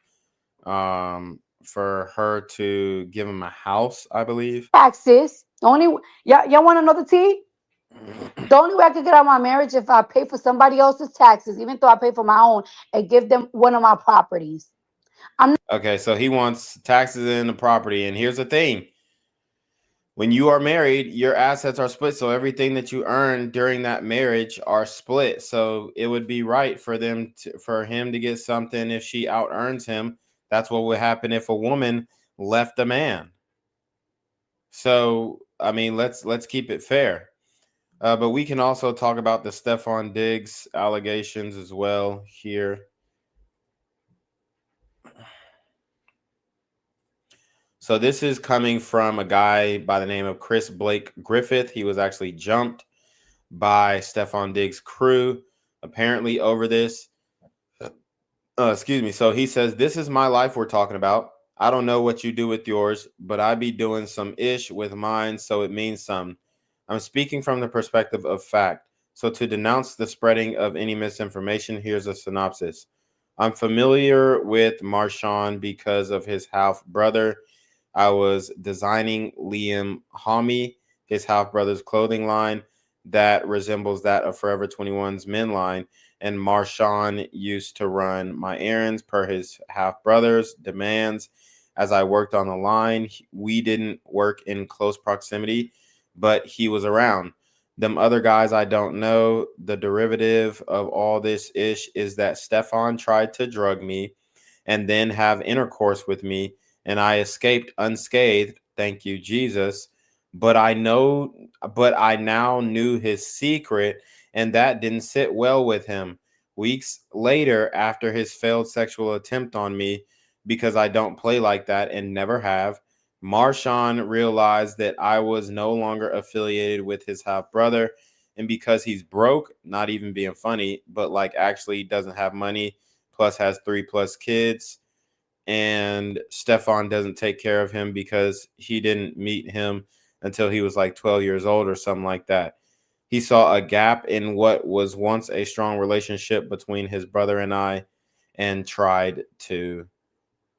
for her to give him a house, I believe. taxes. Y'all want another tea? The only way I could get out of my marriage if I pay for somebody else's taxes, even though I pay for my own, and give them one of my properties. Okay, so he wants taxes in the property, and here's the thing. When you are married, your assets are split. So everything that you earn during that marriage are split. So it would be right for for him to get something if she out earns him. That's what would happen if a woman left a man. So I mean, let's keep it fair. But we can also talk about the Stephon Diggs allegations as well here. So this is coming from a guy by the name of Chris Blake Griffith. He was actually jumped by Stephon Diggs' crew, apparently over this. Excuse me. So he says, "This is my life we're talking about. I don't know what you do with yours, but I be doing some ish with mine, so it means some. I'm speaking from the perspective of fact. So to denounce the spreading of any misinformation, here's a synopsis. I'm familiar with Marshawn because of his half brother. I was designing Liam Homie, his half brother's clothing line that resembles that of Forever 21's men line. And Marshawn used to run my errands per his half brother's demands. As I worked on the line, we didn't work in close proximity, but he was around. Them other guys I don't know. The derivative of all this ish is that Stefan tried to drug me and then have intercourse with me, and I escaped unscathed. Thank you, Jesus. But but I now knew his secret, and that didn't sit well with him. Weeks later, after his failed sexual attempt on me, because I don't play like that and never have, Marshawn realized that I was no longer affiliated with his half brother. And because he's broke, not even being funny, but like actually doesn't have money, plus has 3+ kids, and Stefan doesn't take care of him because he didn't meet him until he was like 12 years old or something like that. He saw a gap in what was once a strong relationship between his brother and I and tried to,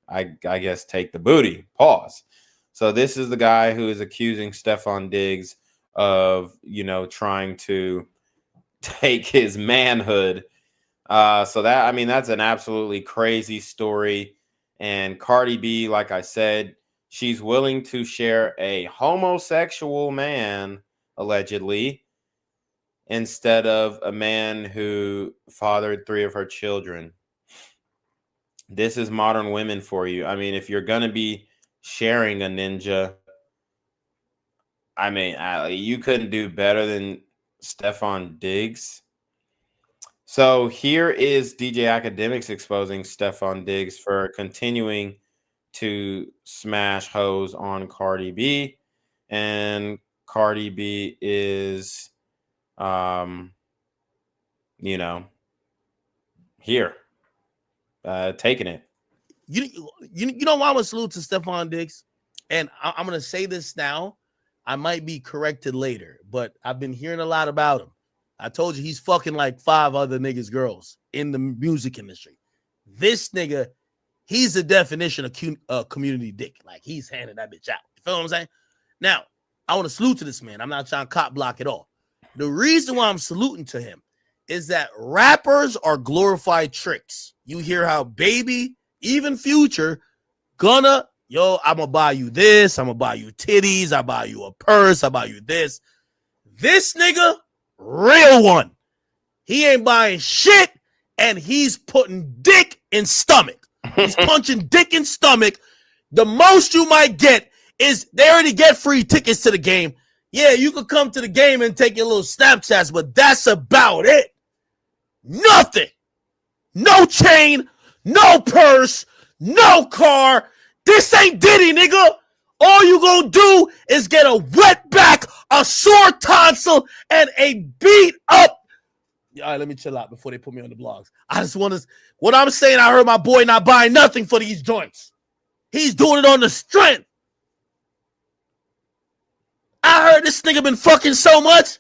I guess, take the booty. Pause. So this is the guy who is accusing Stefan Diggs of, trying to take his manhood. So that, I mean, that's an absolutely crazy story. And Cardi B, like I said, she's willing to share a homosexual man, allegedly, instead of a man who fathered 3 of her children. This is modern women for you. I mean, if you're going to be sharing a ninja, I mean, you couldn't do better than Stefan Diggs. So here is DJ Academics exposing Stefan Diggs for continuing to smash hoes on Cardi B. And Cardi B is, um, you know, here, taking it. You know why I'm gonna salute to Stephon Diggs, and I'm gonna say this now I might be corrected later, but I've been hearing a lot about him. I told you he's fucking like 5 other niggas' girls in the music industry. This nigga, he's the definition of community dick. Like, he's handing that bitch out. You feel what I'm saying? Now, I want to salute to this man. I'm not trying to cop block at all. The reason why I'm saluting to him is that rappers are glorified tricks. You hear how Baby, even Future, I'm gonna buy you this, I'm gonna buy you titties, I buy you a purse, I buy you this. This nigga, real one. He ain't buying shit, and he's putting dick in stomach. He's punching dick in stomach. The most you might get is they already get free tickets to the game. Yeah, you could come to the game and take your little Snapchats, but that's about it. Nothing. No chain, no purse, no car. This ain't Diddy, nigga. All you gonna do is get a wet back, a sore tonsil, and a beat up. All right, let me chill out before they put me on the blogs. I just want to, what I'm saying, I heard my boy not buying nothing for these joints. He's doing it on the strength. I heard this nigga been fucking so much.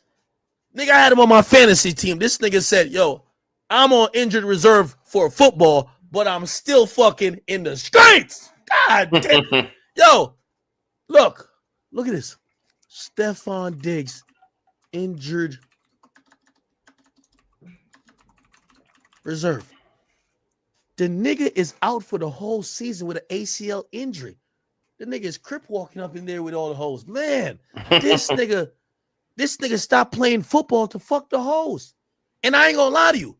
Nigga, I had him on my fantasy team. This nigga said, yo, I'm on injured reserve for football, but I'm still fucking in the streets. God damn. Yo, look at this. Stephon Diggs, injured reserve. The nigga is out for the whole season with an ACL injury. The nigga is crip walking up in there with all the hoes. Man, this nigga stopped playing football to fuck the hoes. And I ain't gonna lie to you.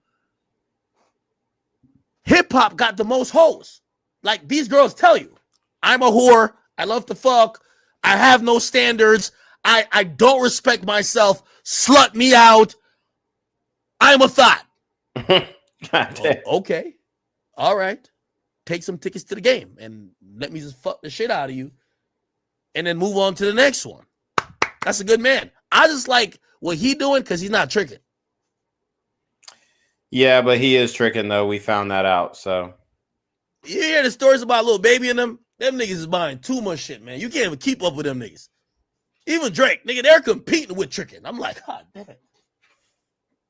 Hip-hop got the most hoes. Like, these girls tell you, I'm a whore. I love to fuck. I have no standards. I don't respect myself. Slut me out. I'm a thought. Okay. All right. Take some tickets to the game and let me just fuck the shit out of you and then move on to the next one. That's a good man. I just like what he doing because he's not tricking. Yeah, but he is tricking, though. We found that out, so. You hear the stories about Lil Baby and them? Them niggas is buying too much shit, man. You can't even keep up with them niggas. Even Drake, nigga, they're competing with tricking. I'm like, God damn it.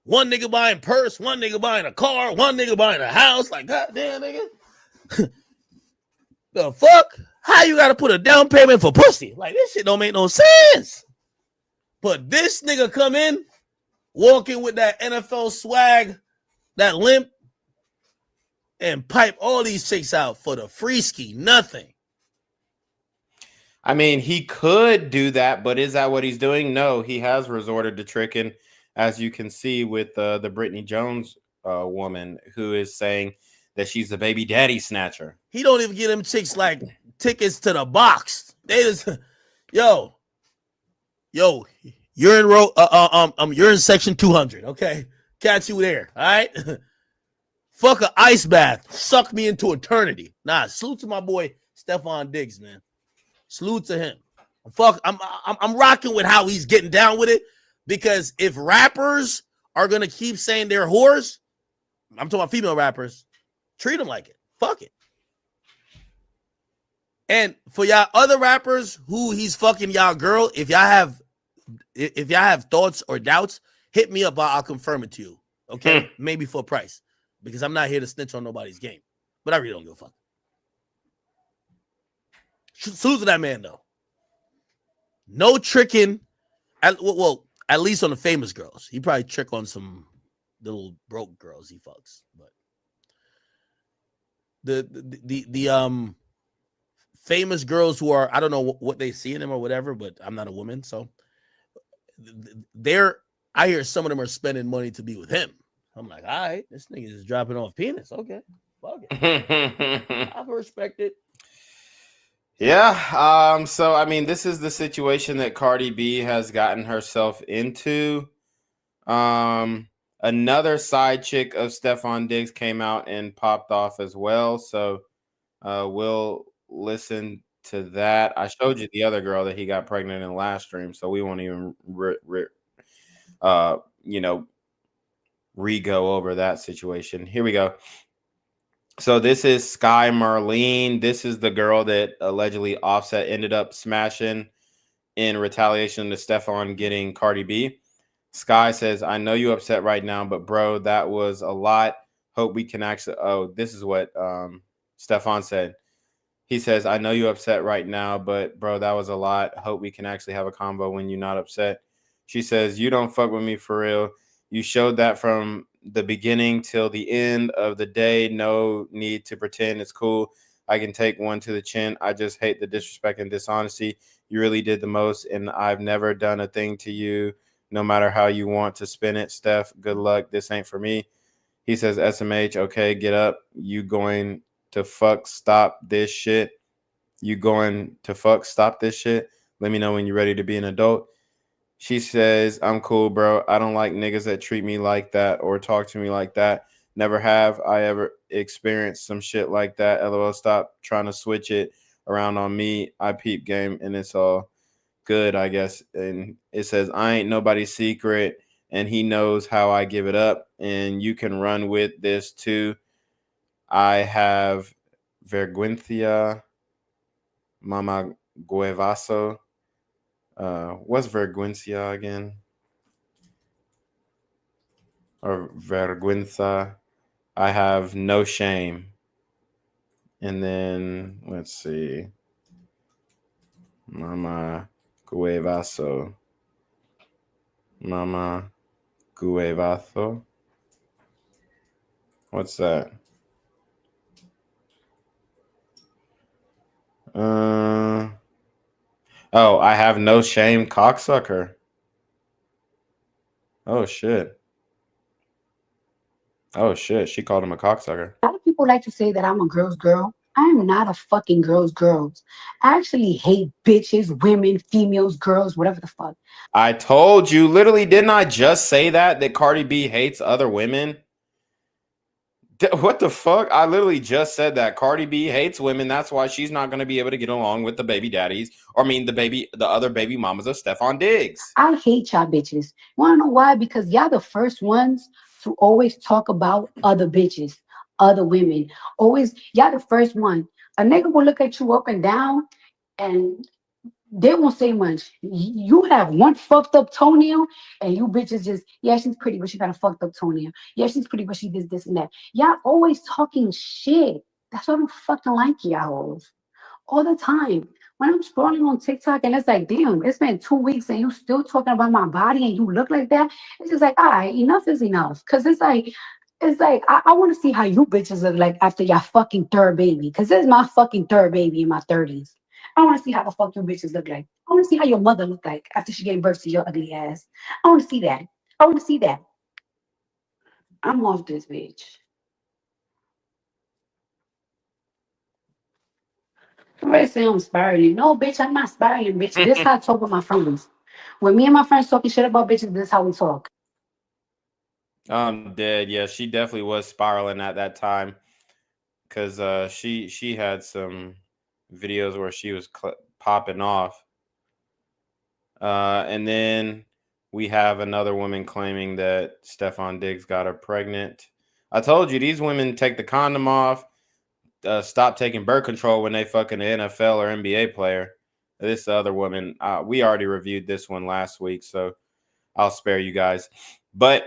One nigga buying purse, one nigga buying a car, one nigga buying a house. Like, God damn, nigga. The fuck? How you gotta put a down payment for pussy? Like, this shit don't make no sense. But this nigga come in, walking with that NFL swag, that limp, and pipe all these chicks out for the free ski. Nothing. I mean, he could do that, but is that what he's doing? No, he has resorted to tricking, as you can see with the Brittany Jones woman who is saying that she's the baby daddy snatcher. He don't even give them chicks like tickets to the box. They just, yo, you're in you're in section 200. Okay, catch you there. All right. Fuck a ice bath. Suck me into eternity. Nah, salute to my boy Stephon Diggs, man. Salute to him. I'm rocking with how he's getting down with it, because if rappers are gonna keep saying they're whores, I'm talking about female rappers, treat them like it. Fuck it. And for y'all other rappers who he's fucking y'all girl, if y'all have thoughts or doubts, hit me up. I'll confirm it to you. Okay, maybe for a price, because I'm not here to snitch on nobody's game. But I really don't give a fuck. Salute to that man, though. No tricking. At least on the famous girls. He probably trick on some little broke girls he fucks. But the famous girls who are, I don't know what they see in him or whatever, but I'm not a woman, so I hear some of them are spending money to be with him. I'm like, all right, this nigga is dropping off penis. Okay, fuck it. I respect it. Yeah. So, I mean, this is the situation that Cardi B has gotten herself into. Another side chick of Stephon Diggs came out and popped off as well. So, we'll listen to that. I showed you the other girl that he got pregnant in the last stream, so we won't even re-go over that situation. Here we go. So this is Sky Marlene. This is the girl that allegedly Offset ended up smashing in retaliation to Stefan getting Cardi B. Sky says, I know you upset right now, but bro, that was a lot. Hope we can actually. Oh, this is what Stefan said. He says, I know you upset right now, but bro, that was a lot. Hope we can actually have a combo when you're not upset. She says, you don't fuck with me for real. You showed that from the beginning till the end of the day. No need to pretend it's cool. I can take one to the chin. I just hate the disrespect and dishonesty. You really did the most, and I've never done a thing to you, no matter how you want to spin it. Steph, good luck. This ain't for me. He says, SMH, okay, get up. You going to fuck stop this shit? You going to fuck stop this shit? Let me know when you're ready to be an adult. She says, I'm cool, bro. I don't like niggas that treat me like that or talk to me like that. Never have I ever experienced some shit like that. LOL, stop trying to switch it around on me. I peep game and it's all good, I guess. And it says, I ain't nobody's secret and he knows how I give it up. And you can run with this too. I have vergüenza, mama guevaso. What's vergüenza again? Or vergüenza. I have no shame. And then let's see. Mama guevaso. Mama guevaso. What's that? Oh, I have no shame, cocksucker. Oh shit. Oh shit, she called him a cocksucker. A lot of people like to say that I'm a girl's girl. I am not a fucking girl's girl. I actually hate bitches, women, females, girls, whatever the fuck. I told you, literally, didn't I just say that Cardi B hates other women? What the fuck? I literally just said that Cardi B hates women. That's why she's not going to be able to get along with the baby daddies. Or I mean, the other baby mamas of Stefan Diggs. I hate y'all bitches. Want to know why? Because y'all the first ones to always talk about other bitches, other women. Always, y'all the first one. A nigga will look at you up and down and they won't say much. You have one fucked up toenail, and you bitches just, yeah, she's pretty, but she got a fucked up toenail. Yeah, she's pretty, but she does this and that. Y'all always talking shit. That's why I don't fucking like y'all all the time. When I'm scrolling on TikTok and it's like, damn, it's been 2 weeks and you still talking about my body and you look like that. It's just like, all right, enough is enough. Cause it's like I want to see how you bitches look like after your fucking third baby. Cause this is my fucking third baby in my 30s. I want to see how the fuck your bitches look like. I want to see how your mother looked like after she gave birth to your ugly ass. I want to see that. I want to see that. I'm off this bitch. Somebody say I'm spiraling. No, bitch, I'm not spiraling, bitch. This is how I talk with my friends. When me and my friends talking shit about bitches, this is how we talk. I'm dead. Yeah, she definitely was spiraling at that time because she had some videos where she was popping off. And then we have another woman claiming that Stefan Diggs got her pregnant. I told you, these women take the condom off, stop taking birth control when they fucking an NFL or NBA player. This other woman, we already reviewed this one last week, so I'll spare you guys. But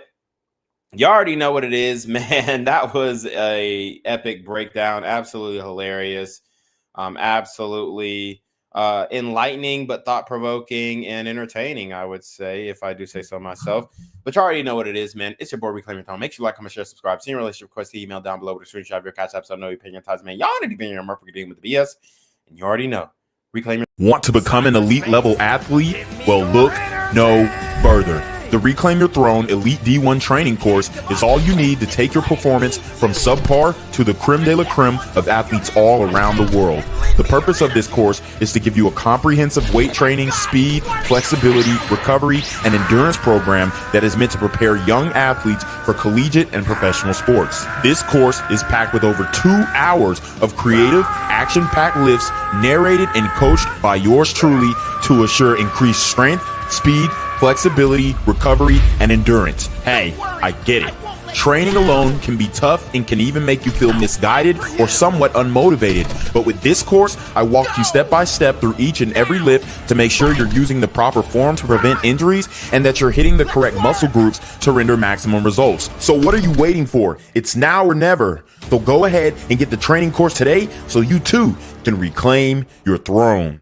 you already know what it is, man. That was a epic breakdown. Absolutely hilarious. Absolutely enlightening, but thought-provoking and entertaining, I would say, if I do say so myself. But you already know what it is, man. It's your boy, Reclaim Your Throne. Make sure you like, comment, share, subscribe. Send your relationship request to email down below with a screenshot of your CashApp so I know your opinion ties, man. Y'all need to be in your murphy dealing with the BS. And you already know. Reclaim your... Want to become an elite level athlete? Well, look no further. The Reclaim Your Throne Elite D1 training course is all you need to take your performance from subpar to the creme de la creme of athletes all around the world. The purpose of this course is to give you a comprehensive weight training, speed, flexibility, recovery, and endurance program that is meant to prepare young athletes for collegiate and professional sports. This course is packed with over 2 hours of creative, action-packed lifts narrated and coached by yours truly to assure increased strength, speed, flexibility, recovery, and endurance. Hey, I get it. Training alone can be tough and can even make you feel misguided or somewhat unmotivated. But with this course, I walk you step by step through each and every lift to make sure you're using the proper form to prevent injuries and that you're hitting the correct muscle groups to render maximum results. So what are you waiting for? It's now or never. So go ahead and get the training course today so you too can reclaim your throne.